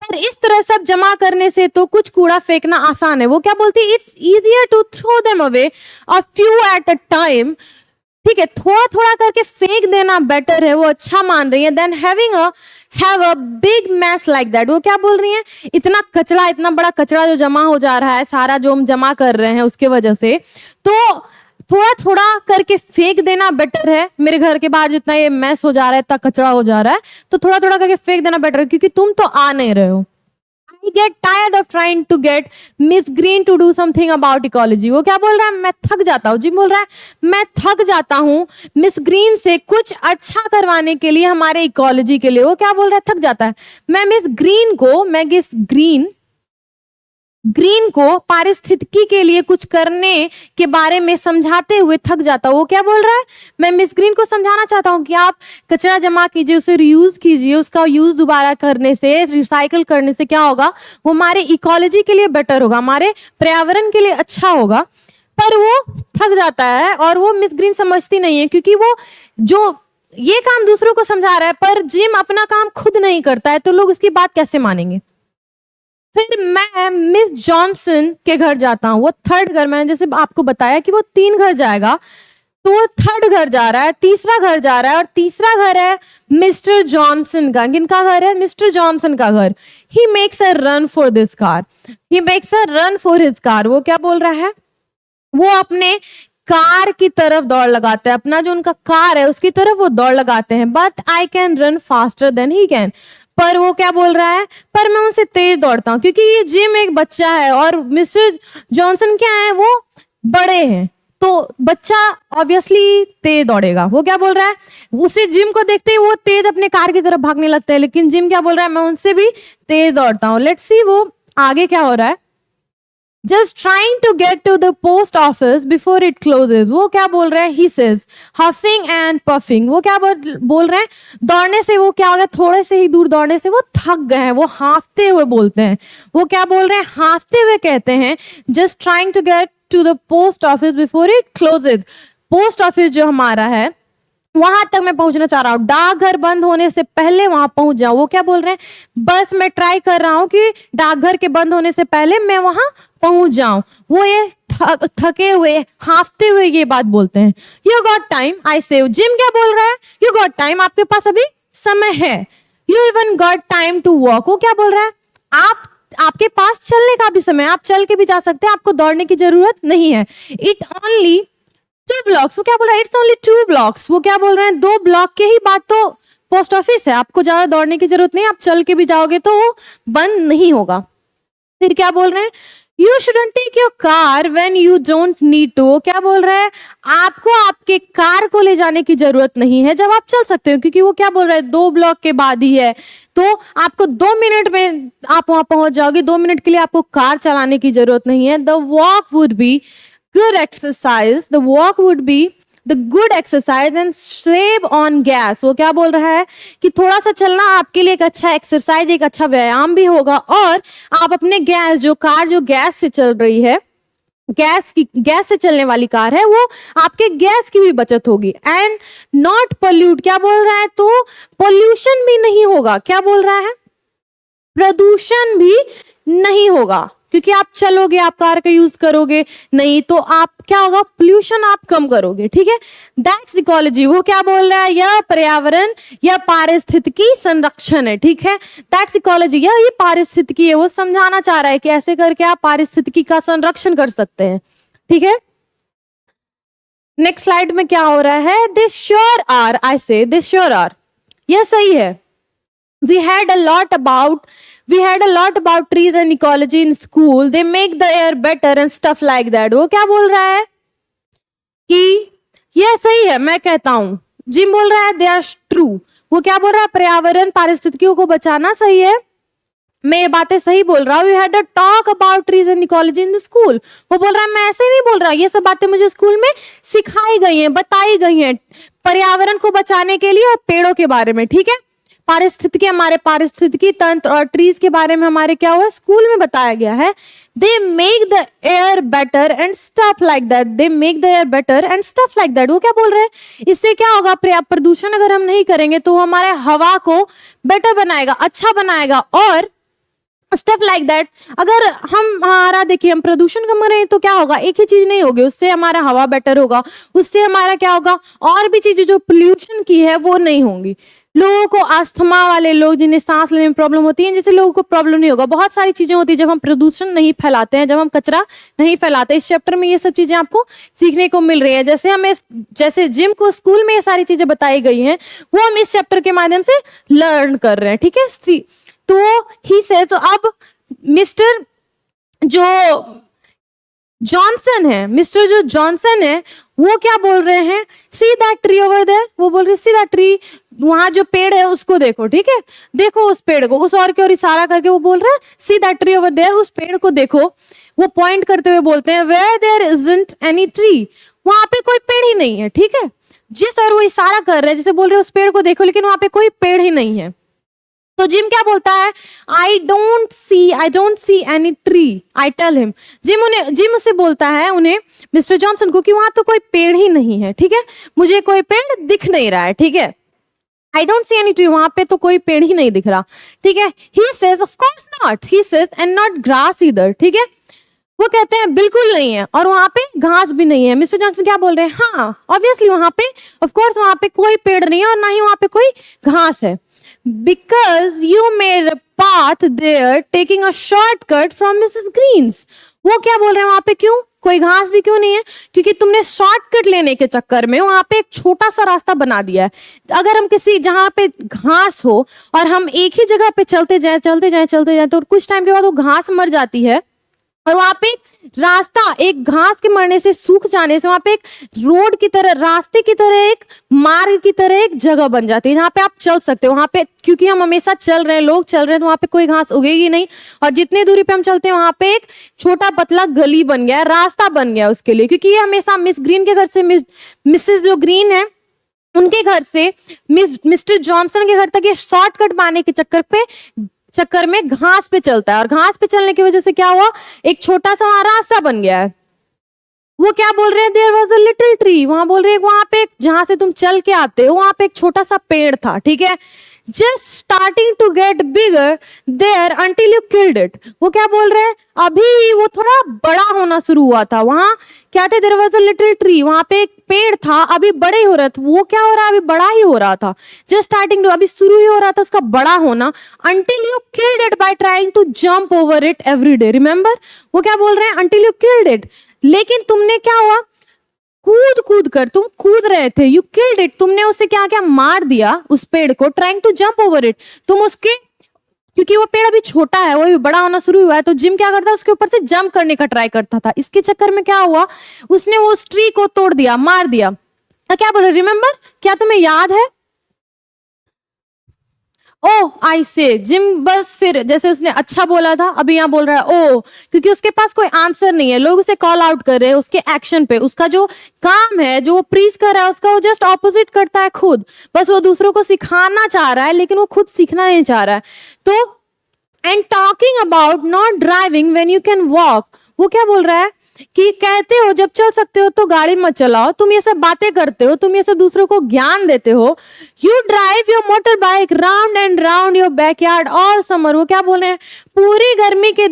पर इस तरह सब जमा करने से तो कुछ कूड़ा फेंकना आसान है। वो क्या बोलती है, it's easier to throw them away a few at a time, ठीक है, थोड़ा थोड़ा करके फेंक देना बेटर है, वो अच्छा मान रही है, then have a big mess like that. वो क्या बोल रही हैं, इतना कचरा, इतना बड़ा कचरा जो जमा हो जा रहा है, सारा जो हम जमा कर रहे हैं उसके वजह से, तो थोड़ा थोड़ा करके फेंक देना बेटर है। मेरे घर के बाहर जितना ये मैस हो जा रहा है, इतना कचरा हो जा रहा है, तो थोड़ा थोड़ा करके फेंक देना बेटर है, क्योंकि तुम तो आ नहीं रहे हो। I get tired of trying to get Miss Green to do something about ecology. वो क्या बोल रहा है, मैं थक जाता हूँ, जिम बोल रहा है, मैं थक जाता हूँ मिस ग्रीन से कुछ अच्छा करवाने के लिए, हमारे इकोलॉजी के लिए। वो क्या बोल रहा है, थक जाता है। मैं मिस ग्रीन को पारिस्थितिकी के लिए कुछ करने के बारे में समझाते हुए थक जाता हूँ। वो क्या बोल रहा है, मैं मिस ग्रीन को समझाना चाहता हूँ कि आप कचरा जमा कीजिए, उसे रीयूज कीजिए, उसका यूज दोबारा करने से, रिसाइकल करने से क्या होगा, वो हमारे इकोलॉजी के लिए बेटर होगा, हमारे पर्यावरण के लिए अच्छा होगा। पर वो थक जाता है और वो मिस ग्रीन समझती नहीं है, क्योंकि वो जो ये काम दूसरों को समझा रहा है, पर जिम अपना काम खुद नहीं करता है, तो लोग इसकी बात कैसे मानेंगे। फिर मैं मिस जॉनसन के घर जाता हूँ। वो थर्ड घर, मैंने जैसे आपको बताया कि वो 3 घर जाएगा, तो वो थर्ड घर जा रहा है, तीसरा घर जा रहा है, और तीसरा घर है मिस्टर जॉनसन का। किनका घर है, मिस्टर जॉनसन का घर। He makes a run for this car, he makes a run for his car. वो क्या बोल रहा है, वो अपने कार की तरफ दौड़ लगाते हैं, अपना जो उनका कार है उसकी तरफ वो दौड़ लगाते हैं। But I can run faster than he can. पर वो क्या बोल रहा है, पर मैं उनसे तेज दौड़ता हूँ, क्योंकि ये जिम एक बच्चा है और मिस्टर जॉनसन क्या है, वो बड़े हैं, तो बच्चा ऑब्वियसली तेज दौड़ेगा। वो क्या बोल रहा है, उसे जिम को देखते ही वो तेज अपने कार की तरफ भागने लगता है, लेकिन जिम क्या बोल रहा है, मैं उनसे भी तेज दौड़ता हूँ। लेट्स सी वो आगे क्या हो रहा है। Just trying to get to the post office before it closes. वो क्या बोल रहे हैं, he says, huffing and puffing. वो क्या बोल रहे हैं, दौड़ने से वो क्या हो गया, थोड़े से ही दूर दौड़ने से वो थक गए हैं, वो हाँफते हुए बोलते हैं। वो क्या बोल रहे हैं, हाँफते हुए कहते हैं, just trying to get to the post office before it closes. Post office जो हमारा है वहां तक मैं पहुंचना चाह रहा हूँ, डाकघर बंद होने से पहले वहां पहुंच जाऊं। वो क्या बोल रहे हैं, बस मैं ट्राई कर रहा हूं कि डाकघर के बंद होने से पहले मैं वहां पहुंच जाऊं। वो ये थके हुए, हाफते हुए ये बात बोलते हैं। You got time, I save. Gym क्या बोल रहा है, यू गॉट टाइम, आपके पास अभी समय है। You even got time to walk. वो क्या बोल रहा है, आपके पास चलने का भी समय, आप चल के भी जा सकते हैं, आपको दौड़ने की जरूरत नहीं है। It only 2 blocks। वो क्या बोल रहा है, इट्स ओनली 2 blocks। वो क्या बोल रहे हैं, 2 ब्लॉक के ही बात तो पोस्ट ऑफिस है, आपको ज्यादा दौड़ने की जरूरत नहीं, आप चल के भी जाओगे तो वो बंद नहीं होगा। फिर क्या बोल रहे हैं, you shouldn't take your car when you don't need to. क्या बोल रहा है, आपको आपके कार को ले जाने की जरूरत नहीं है जब आप चल सकते हो, क्योंकि वो क्या बोल रहा है, 2 ब्लॉक के बाद ही है, तो आपको 2 मिनट में आप वहां पहुंच जाओगे। 2 मिनट के लिए आपको कार चलाने की जरूरत नहीं है। The walk would be good exercise, the walk would be the good exercise and save on gas। वो क्या बोल रहा है कि थोड़ा सा चलना आपके लिए एक अच्छा एक्सरसाइज, एक अच्छा व्यायाम भी होगा, और आप अपने गैस, जो कार जो गैस से चल रही है, गैस से चलने वाली कार है, वो आपके गैस की भी बचत होगी। And not pollute. क्या बोल रहा है, तो पोल्यूशन भी नहीं होगा। क्या बोल रहा है, प्रदूषण भी नहीं होगा, क्योंकि आप चलोगे, आप कार का यूज करोगे नहीं, तो आप क्या होगा, पोल्यूशन आप कम करोगे। ठीक है, दैट्स इकोलॉजी। वो क्या बोल रहा है, यह पर्यावरण या पारिस्थितिकी संरक्षण है। ठीक है, दैट्स इकोलॉजी, ये पारिस्थितिकी है। वो समझाना चाह रहा है कि ऐसे करके आप पारिस्थितिकी का संरक्षण कर सकते हैं। ठीक है, नेक्स्ट स्लाइड में क्या हो रहा है, दिस श्योर आर, आई से दिस श्योर आर, यह सही है। We had a lot about trees and ecology in school. They make the air better and stuff like that। वो क्या बोल रहा है कि यह सही है, मैं कहता हूं। जिम बोल रहा है they are true। वो क्या बोल रहा है, पर्यावरण पारिस्थितिकियों को बचाना सही है, मैं ये बातें सही बोल रहा हूँ। We had a talk about trees and ecology in the school। वो बोल रहा है मैं ऐसे नहीं बोल रहा, ये सब बातें मुझे स्कूल में सिखाई गई हैं, बताई गई हैं, पर्यावरण को बचाने के लिए और पेड़ों के बारे में। ठीक है, पारिस्थितिकी, हमारे पारिस्थितिकी तंत्र और ट्रीज के बारे में हमारे क्या हुआ, स्कूल में बताया गया है। They make the air better and stuff like that. They make the air better and stuff like that. वो क्या बोल रहे हैं, इससे क्या होगा, प्रदूषण अगर हम नहीं करेंगे तो हमारे हवा को बेटर बनाएगा, अच्छा बनाएगा, और स्टफ लाइक दैट। अगर हमारा देखिए, हम प्रदूषण कम करें तो क्या होगा, एक ही चीज नहीं होगी, उससे हमारा हवा बेटर होगा, उससे हमारा क्या होगा, और भी चीजें जो पोल्यूशन की है वो नहीं होंगी। लोगों को, अस्थमा वाले लोग जिन्हें सांस लेने में प्रॉब्लम होती है, जैसे लोगों को प्रॉब्लम नहीं होगा। बहुत सारी चीजें होती है जब हम प्रदूषण नहीं फैलाते हैं, जब हम कचरा नहीं फैलाते। इस चैप्टर में ये सब चीजें आपको सीखने को मिल रही है। जैसे जिम को स्कूल में ये सारी चीजें बताई गई हैं, वो हम इस चैप्टर के माध्यम से लर्न कर रहे हैं। ठीक है, तो ही से, तो अब मिस्टर जो जॉनसन है, मिस्टर जो जॉनसन है, वो क्या बोल रहे हैं, see that tree over there. वो बोल रहे सी दैट ट्री, वहां जो पेड़ है उसको देखो। ठीक है, देखो उस पेड़ को, उस और की ओर इशारा करके वो बोल रहा है see that tree over there, उस पेड़ को देखो। वो पॉइंट करते हुए बोलते हैं where there isn't any tree, वहां पे कोई पेड़ ही नहीं है। ठीक है, जिस और वो इशारा कर रहे हैं, जैसे बोल रहे हैं उस पेड़ को देखो, लेकिन वहां पे कोई पेड़ ही नहीं है। तो जिम क्या बोलता है, I don't see any tree, I tell him. Jim उससे बोलता है उन्हें, मिस्टर जॉनसन को, कि वहां तो कोई पेड़ ही नहीं है। ठीक है, मुझे कोई पेड़ दिख नहीं रहा है। ठीक है, I don't see any tree, वहां पे तो कोई पेड़ ही नहीं दिख रहा। ठीक है, he sage of course not, he says and not grass either. ठीक है, वो कहते हैं बिल्कुल नहीं है, और वहां पे घास भी नहीं है। मिस्टर जॉनसन क्या बोल रहे हैं, हाँ ऑब्वियसली वहां पे, ऑफ कोर्स वहां पे कोई पेड़ नहीं है, और ना ही वहां पे कोई घास है। Because you made a path there taking a shortcut from Mrs. Green's। वो क्या बोल रहे हैं, वहां पे क्यों कोई घास भी क्यों नहीं है, क्योंकि तुमने शॉर्टकट लेने के चक्कर में वहां पे एक छोटा सा रास्ता बना दिया है। अगर हम किसी जहां पे घास हो और हम एक ही जगह पे चलते जाए तो कुछ टाइम के बाद वो घास मर जाती है, और वहां पे रास्ता, एक घास के मरने से, सूख जाने से, वहां पे एक रोड की तरह, रास्ते की तरह, एक मार्ग की तरह एक जगह बन जाती है जहां पे आप चल सकते हो। वहां पे क्योंकि हम हमेशा चल रहे हैं, लोग चल रहे हैं, तो वहां पे कोई घास उगेगी नहीं, और जितनी दूरी पे हम चलते हैं वहां पे एक छोटा पतला गली बन गया है, रास्ता बन गया उसके लिए। क्योंकि ये हमेशा मिस ग्रीन के घर से, मिसेस जो ग्रीन है उनके घर से मिस्टर जॉनसन के घर तक ये शॉर्टकट पाने के चक्कर में घास पे चलता है, और घास पे चलने की वजह से क्या हुआ, एक छोटा सा वहां रास्ता बन गया है। वो क्या बोल रहे हैं, there was a little tree, वहां बोल रहे हैं वहां पे जहां से तुम चल के आते हो वहां पे एक छोटा सा पेड़ था, ठीक है, just starting to get bigger there until you killed it. वो क्या बोल रहे हैं, अभी वो थोड़ा बड़ा होना शुरू हुआ था, वहां क्या थे, there was a little tree, वहां पे एक पेड़ था, अभी बड़े हो रहा था, वो क्या हो रहा है, अभी बड़ा ही हो रहा था, जस्ट स्टार्टिंग टू, अभी शुरू ही हो रहा था उसका बड़ा होना, until you killed it by trying to jump over it every day, remember, वो क्या बोल रहे हैं, अंटिल यू किल्ड इट, लेकिन तुमने क्या हुआ, कूद कूद कर तुम कूद रहे थे, यू किल्ड इट, तुमने उसे क्या क्या मार दिया उस पेड़ को, trying to jump over it, तुम उसके, क्योंकि वो पेड़ अभी छोटा है, वो अभी बड़ा होना शुरू हुआ है, तो जिम क्या करता है, उसके ऊपर से जंप करने का ट्राई करता था, इसके चक्कर में क्या हुआ, उसने वो उस ट्री को तोड़ दिया, मार दिया। क्या बोले, रिमेंबर, क्या तुम्हें याद है, ओ आई से, जिम बस फिर जैसे उसने अच्छा बोला था, अभी यहाँ बोल रहा है ओ, क्योंकि उसके पास कोई आंसर नहीं है, लोग उसे कॉल आउट कर रहे हैं उसके एक्शन पे, उसका जो काम है, जो वो प्रीच कर रहा है, उसका वो जस्ट ऑपोजिट करता है खुद, बस वो दूसरों को सिखाना चाह रहा है लेकिन वो खुद सीखना नहीं चाह रहा है। तो and talking about not driving when you can walk, वो क्या बोल रहा है कि कहते हो जब चल सकते हो तो गाड़ी मत चलाओ, तुम ये सब बातें करते हो, तुम ये सब दूसरों को ज्ञान देते हो, you drive your motor bike round and round your backyard all summer. वो क्या बोल रहे हैं, पूरी गर्मी के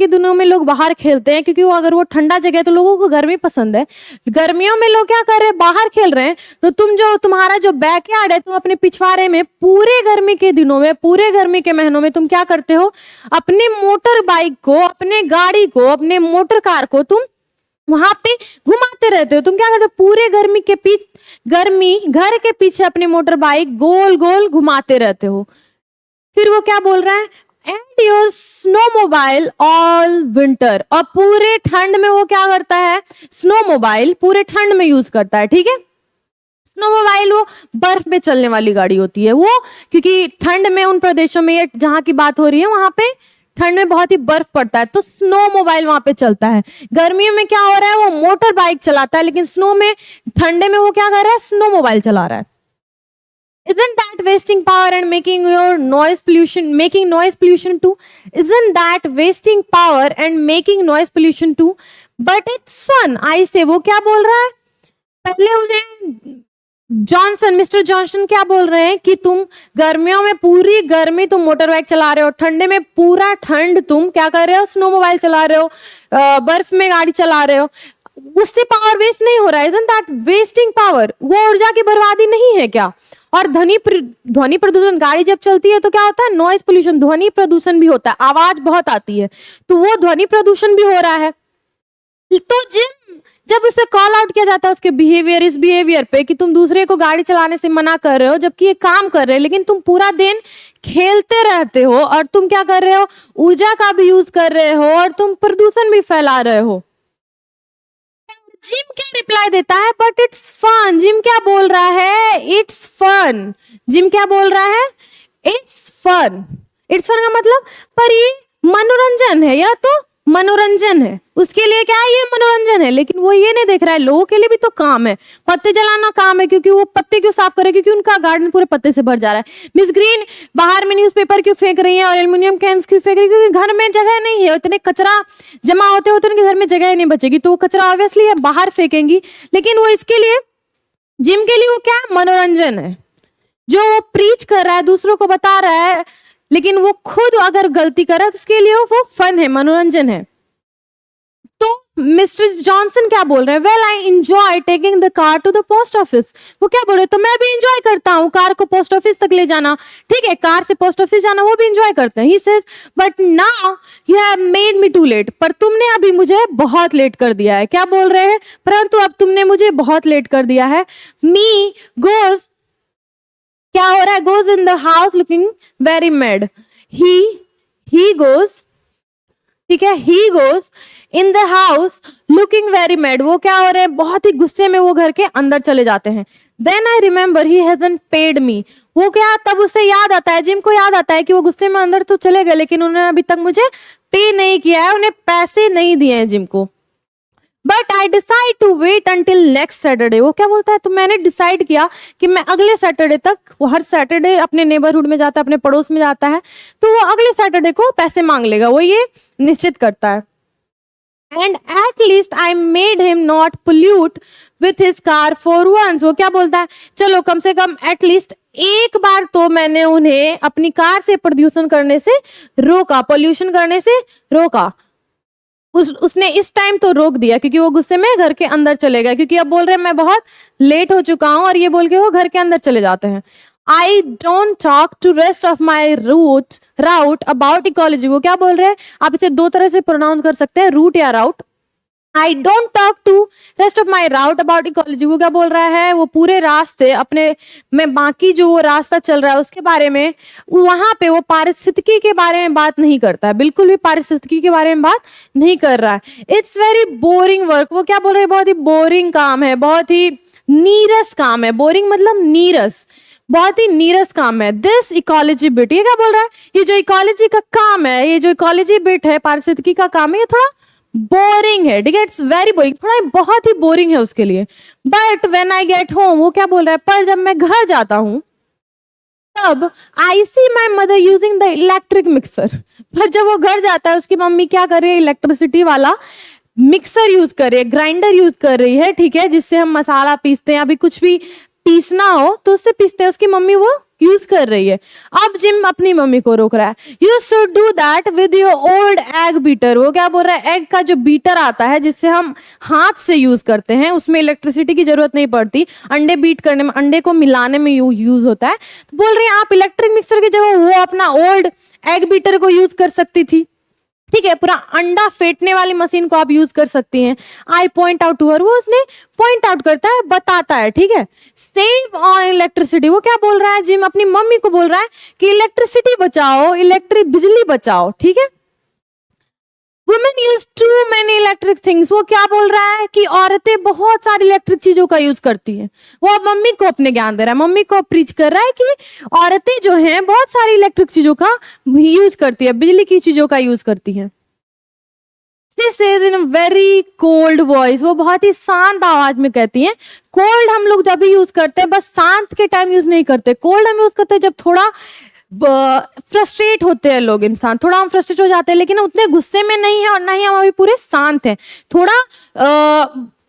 दिनों में लोग बाहर खेलते हैं, क्योंकि वो अगर वो ठंडा जगह है तो लोगों को गर्मी पसंद है, गर्मियों में लोग क्या कर रहे हैं, बाहर खेल रहे हैं, तो तुम्हारा जो बैकयार्ड है, तुम अपने पिछवाड़े में पूरे गर्मी के दिनों में, पूरे गर्मी के महीनों में तुम क्या करते हो, अपने मोटर बाइक को, अपने गाड़ी को, अपने मोटर कार को तुम वहां पे घुमाते रहते हो, तुम क्या करते हो, पूरे गर्मी घर के पीछे अपनी मोटर बाइक गोल गोल घुमाते रहते हो। फिर वो क्या बोल रहा है, and your snow mobile all winter, और पूरे ठंड में वो क्या करता है, स्नो मोबाइल पूरे ठंड में यूज करता है, ठीक है, स्नो मोबाइल वो बर्फ में चलने वाली गाड़ी होती है, वो क्योंकि ठंड में उन प्रदेशों में, ये जहां की बात हो रही है वहां पे ठंड में बहुत ही बर्फ पड़ता है, तो स्नो मोबाइल वहां पे चलता है। गर्मियों में क्या हो रहा है, वो मोटर बाइक चलाता है, लेकिन स्नो में, ठंडे में वो क्या कर रहा है, स्नो मोबाइल चला रहा है। Isn't that wasting power and making noise pollution too? Isn't that wasting power and making noise pollution too? But it's fun. I say, वो क्या बोल रहा है, पहले उन्हें मिस्टर जॉनसन क्या बोल रहे हैं कि तुम गर्मियों में पूरी गर्मी तुम मोटर बाइक चला रहे हो, ठंडे में पूरा ठंड तुम क्या कर रहे हो, स्नो मोबाइल चला रहे हो, बर्फ में गाड़ी चला रहे हो, उससे पावर वेस्ट नहीं हो रहा है। Isn't that wasting power? वो ऊर्जा की बर्बादी नहीं है क्या? और ध्वनि प्रदूषण, गाड़ी जब चलती है तो क्या होता है, नॉइज पोल्यूशन, ध्वनि प्रदूषण भी होता है, आवाज बहुत आती है, तो वो ध्वनि प्रदूषण भी हो रहा है। तो जब उसे कॉल आउट किया जाता है उसके इस बिहेवियर पे कि तुम दूसरे को गाड़ी चलाने से मना कर रहे हो जबकि ये काम कर रहे हैं, लेकिन तुम पूरा दिन खेलते रहते हो और तुम क्या कर रहे हो, ऊर्जा का भी यूज कर रहे हो और तुम प्रदूषण भी फैला रहे हो। जिम क्या रिप्लाई देता है, बट इट्स फन। जिम क्या बोल रहा है, इट्स फन। जिम क्या बोल रहा है, इट्स फन। इट्स फन का मतलब, पर ये मनोरंजन है, या तो मनोरंजन है, उसके लिए क्या है, ये मनोरंजन है, लेकिन वो ये नहीं देख रहा है लोगों के लिए भी तो काम है, पत्ते जलाना काम है, क्योंकि वो पत्ते क्यों साफ करे, क्योंकि उनका गार्डन पूरे पत्ते से भर जा रहा है। मिस ग्रीन बाहर में न्यूज़पेपर क्यों फेंक रही है और एल्युमिनियम कैंस क्यों फेंक रही है, क्योंकि घर में जगह नहीं है, इतने कचरा जमा होते होते उनके घर में जगह नहीं बचेगी, तो वो कचरा ऑब्वियसली है बाहर फेंकेंगी, लेकिन वो इसके लिए, जिम के लिए वो क्या है, मनोरंजन है। जो वो प्रीच कर रहा है, दूसरों को बता रहा है, लेकिन वो खुद अगर गलती कर रहा है तो उसके लिए वो फन है, मनोरंजन है। तो मिस्टर जॉनसन क्या बोल रहे हैं, well I enjoy taking the car to the post office. वो क्या बोल रहे हैं, तो मैं भी एंजॉय करता हूँ कार को पोस्ट ऑफिस तक ले जाना, ठीक है, कार से पोस्ट ऑफिस जाना वो भी एंजॉय करते हैं। He says but now you have made me too late, पर तुमने अभी मुझे बहुत लेट कर दिया है। क्या बोल रहे हैं, परंतु अब तुमने मुझे बहुत लेट कर दिया है। मी गोज, क्या हो रहा है, goes in the house looking very mad. He goes, ठीक है, he goes in the house looking very mad. वो क्या हो रहे हैं, बहुत ही गुस्से में वो घर के अंदर चले जाते हैं। Then I remember he hasn't paid me. वो क्या, तब उसे याद आता है, जिम को याद आता है कि वो गुस्से में अंदर तो चले गए, लेकिन उन्होंने अभी तक मुझे पे नहीं किया है, उन्हें पैसे नहीं दिए हैं जिम को। But I decide to wait until next Saturday. वो क्या बोलता है, तो मैंने डिसाइड किया कि मैं अगले सैटरडे तक, वो हर सैटरडे अपने नेबरहुड में जाता है, अपने पड़ोस में जाता है, तो वो अगले सैटरडे को पैसे मांग लेगा, वो ये निश्चित करता है। And at least I made him not pollute with his car for once. वो क्या बोलता है, चलो कम से कम एटलीस्ट एक बार तो मैंने उन्हें अपनी कार से प्रदूषण करने से रोका, पोल्यूशन करने से रोका। उसने इस टाइम तो रोक दिया क्योंकि वो गुस्से में घर के अंदर चले गए, क्योंकि अब बोल रहे हैं मैं बहुत लेट हो चुका हूं, और ये बोल के वो घर के अंदर चले जाते हैं। I don't talk to rest of my route about ecology. वो क्या बोल रहे हैं, आप इसे दो तरह से प्रोनाउंस कर सकते हैं, रूट या route. I don't talk to rest of my route about ecology. वो क्या बोल रहा है, वो पूरे रास्ते अपने में बाकी जो वो रास्ता चल रहा है उसके बारे में, वहां पे वो पारिस्थितिकी के बारे में बात नहीं करता है, बिल्कुल भी पारिस्थितिकी के बारे में बात नहीं कर रहा है। It's very boring work. वो क्या बोल रहे हैं, बहुत ही बोरिंग काम है, बहुत ही नीरस काम है। बोरिंग मतलब नीरस, बहुत ही नीरस काम है। दिस इकोलॉजी बिट, ये क्या बोल रहा है, ये जो इकोलॉजी का काम है, ये जो इकोलॉजी बिट है, पारिस्थितिकी का काम है, ये थोड़ा बोरिंग है, ठीक है, इट्स वेरी बोरिंग, थोड़ा बहुत ही बोरिंग है उसके लिए। But when I get home, वो क्या बोल रहा है, पर जब मैं घर जाता हूं तब I see my mother using the electric mixer. पर जब वो घर जाता है उसकी मम्मी क्या कर रही है, इलेक्ट्रिसिटी वाला मिक्सर यूज कर रही है, ग्राइंडर यूज कर रही है, ठीक है, जिससे हम मसाला पीसते हैं, अभी कुछ भी पीसना हो तो उससे पीसते हैं, उसकी मम्मी वो यूज कर रही है। अब जिम अपनी मम्मी को रोक रहा है, you should do that with your old egg beater. वो क्या बोल रहा है, एग का जो बीटर आता है जिससे हम हाथ से यूज करते हैं, उसमें इलेक्ट्रिसिटी की जरूरत नहीं पड़ती, अंडे बीट करने में, अंडे को मिलाने में यूज होता है। तो बोल रही है आप इलेक्ट्रिक मिक्सर की जगह वो अपना ओल्ड एग बीटर को यूज कर सकती थी, ठीक है, पूरा अंडा फेंटने वाली मशीन को आप यूज कर सकती हैं। I point out to her, वो उसने पॉइंट आउट करता है, बताता है, ठीक है। Save on electricity. वो क्या बोल रहा है, जिम अपनी मम्मी को बोल रहा है कि इलेक्ट्रिसिटी बचाओ, इलेक्ट्रिक बिजली बचाओ, ठीक है। Women use too many electric things. वो क्या बोल रहा है कि औरतें बहुत सारी इलेक्ट्रिक चीजों का यूज करती हैं। वो अब मम्मी को अपने ज्ञान दे रहा है, मम्मी को प्रीच कर रहा है कि औरतें जो हैं बहुत सारी इलेक्ट्रिक चीजों का यूज करती है, बिजली की चीजों का यूज करती हैं। She says in a very cold voice, वो बहुत ही शांत आवाज में कहती हैं। कोल्ड हम लोग जब भी यूज करते हैं, बस शांत के टाइम यूज नहीं करते, कोल्ड हम यूज करते हैं जब थोड़ा फ्रस्ट्रेट होते हैं लोग, इंसान थोड़ा हम फ्रस्ट्रेट हो जाते हैं, लेकिन उतने गुस्से में नहीं है और ना ही हम अभी पूरे शांत हैं, थोड़ा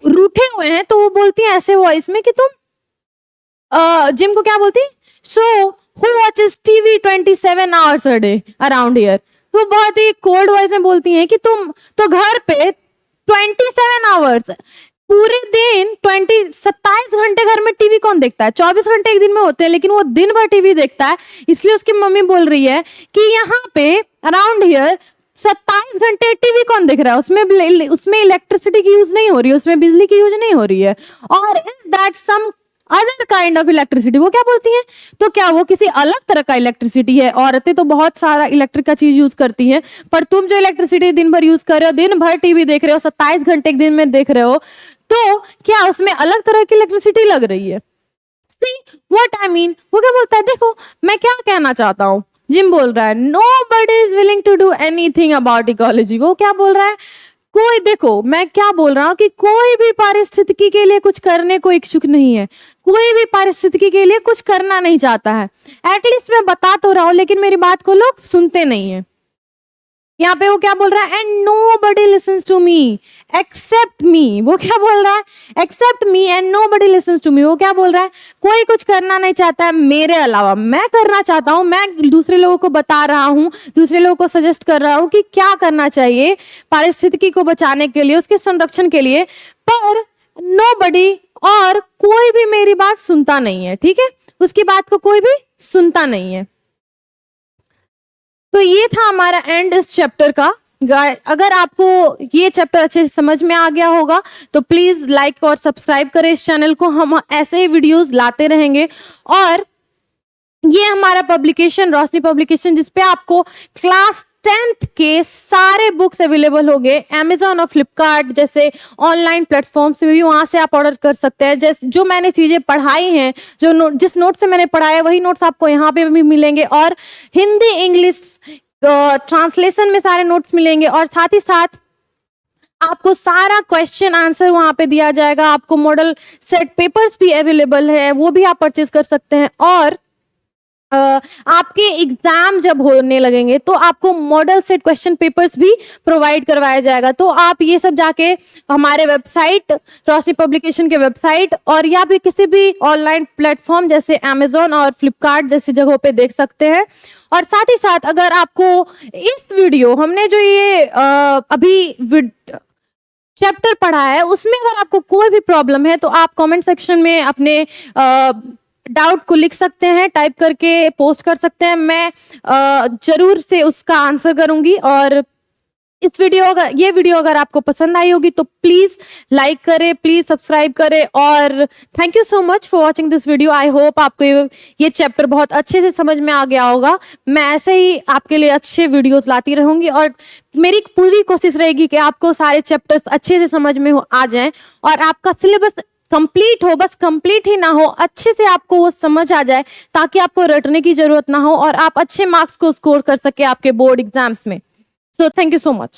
रूठे हुए हैं, तो वो बोलती है ऐसे वॉइस में कि तुम जिम को क्या बोलती, so who watches TV 27 hours a day around here. वो बहुत ही कोल्ड वॉइस में बोलती हैं कि तुम तो घर पे 27 आवर्स पूरे दिन 27 घंटे घर में टीवी कौन देखता है, 24 घंटे एक दिन में होते हैं, लेकिन वो दिन भर टीवी देखता है। इसलिए उसकी मम्मी बोल रही है कि यहाँ पे अराउंड हियर 27 घंटे टीवी कौन देख रहा है, उसमें इलेक्ट्रिसिटी की यूज नहीं हो रही है, उसमें बिजली की यूज नहीं हो रही है, और is that some other kind of electricity. वो क्या बोलती हैं, तो क्या वो किसी अलग तरह का इलेक्ट्रिसिटी है। औरतें तो बहुत सारा इलेक्ट्रिक का चीज यूज करती हैं, पर तुम जो इलेक्ट्रिसिटी दिन भर यूज कर रहे हो, दिन भर टीवी देख रहे हो, 27 घंटे एक दिन में देख रहे हो, तो क्या उसमें अलग तरह की इलेक्ट्रिसिटी लग रही है। See what I mean? वो क्या बोलता है, देखो मैं क्या कहना चाहता हूँ। जिम बोल रहा है nobody is willing to do anything about ecology। वो क्या बोल रहा है, कोई, देखो मैं क्या बोल रहा हूँ कि कोई भी पारिस्थितिकी के लिए कुछ करने को इच्छुक नहीं है, कोई भी पारिस्थितिकी के लिए कुछ करना नहीं चाहता है। एटलीस्ट मैं बता तो रहा हूँ, लेकिन मेरी बात को लोग सुनते नहीं है। यहाँ पे वो क्या बोल रहा है, and nobody listens to me except me. वो क्या बोल रहा है, except me and nobody listens to me. वो क्या बोल रहा है, कोई कुछ करना नहीं चाहता है मेरे अलावा, मैं करना चाहता हूँ, मैं दूसरे लोगों को बता रहा हूँ, दूसरे लोगों को सजेस्ट कर रहा हूँ कि क्या करना चाहिए पारिस्थितिकी को बचाने के लिए, उसके संरक्षण के लिए, पर नोबडी, और कोई भी मेरी बात सुनता नहीं है, ठीक है, उसकी बात को कोई भी सुनता नहीं है। तो ये था हमारा एंड इस चैप्टर का। अगर आपको ये चैप्टर अच्छे से समझ में आ गया होगा तो प्लीज लाइक और सब्सक्राइब करें इस चैनल को, हम ऐसे ही वीडियोस लाते रहेंगे। और ये हमारा पब्लिकेशन रोशनी पब्लिकेशन, जिसपे आपको क्लास 10th के सारे बुक्स अवेलेबल होंगे Amazon और फ्लिपकार्ट जैसे ऑनलाइन प्लेटफॉर्म से भी, वहां से आप ऑर्डर कर सकते हैं। जैसे जो मैंने चीजें पढ़ाई हैं, जिस नोट से मैंने पढ़ाया वही नोट्स आपको यहाँ पे भी मिलेंगे, और हिंदी इंग्लिश ट्रांसलेशन में सारे नोट्स मिलेंगे, और साथ ही साथ आपको सारा क्वेश्चन आंसर वहां पे दिया जाएगा। आपको मॉडल सेट पेपर्स भी अवेलेबल है, वो भी आप परचेज कर सकते हैं। और आपके एग्जाम जब होने लगेंगे तो आपको मॉडल सेट क्वेश्चन पेपर्स भी प्रोवाइड करवाया जाएगा। तो आप ये सब जाके हमारे वेबसाइट, रोशनी पब्लिकेशन के वेबसाइट और या भी किसी भी ऑनलाइन प्लेटफॉर्म जैसे अमेजोन और फ्लिपकार्ट जैसी जगहों पे देख सकते हैं। और साथ ही साथ अगर आपको इस वीडियो हमने जो ये अभी चैप्टर पढ़ा है उसमें अगर आपको कोई भी प्रॉब्लम है तो आप कमेंट सेक्शन में अपने डाउट को लिख सकते हैं, टाइप करके पोस्ट कर सकते हैं। मैं जरूर से उसका आंसर करूंगी। और ये वीडियो अगर आपको पसंद आई होगी तो प्लीज लाइक करें, प्लीज सब्सक्राइब करें। और thank you so much for watching this video. I hope आपको ये चैप्टर बहुत अच्छे से समझ में आ गया होगा। मैं ऐसे ही आपके लिए अच्छे वीडियोस लाती रहूंगी और मेरी पूरी कोशिश रहेगी कि आपको सारे चैप्टर्स अच्छे से समझ में आ जाएं और आपका सिलेबस कंप्लीट हो, बस कंप्लीट ही ना हो, अच्छे से आपको वो समझ आ जाए ताकि आपको रटने की जरूरत ना हो और आप अच्छे मार्क्स को स्कोर कर सके आपके बोर्ड एग्जाम्स में। So thank you so much.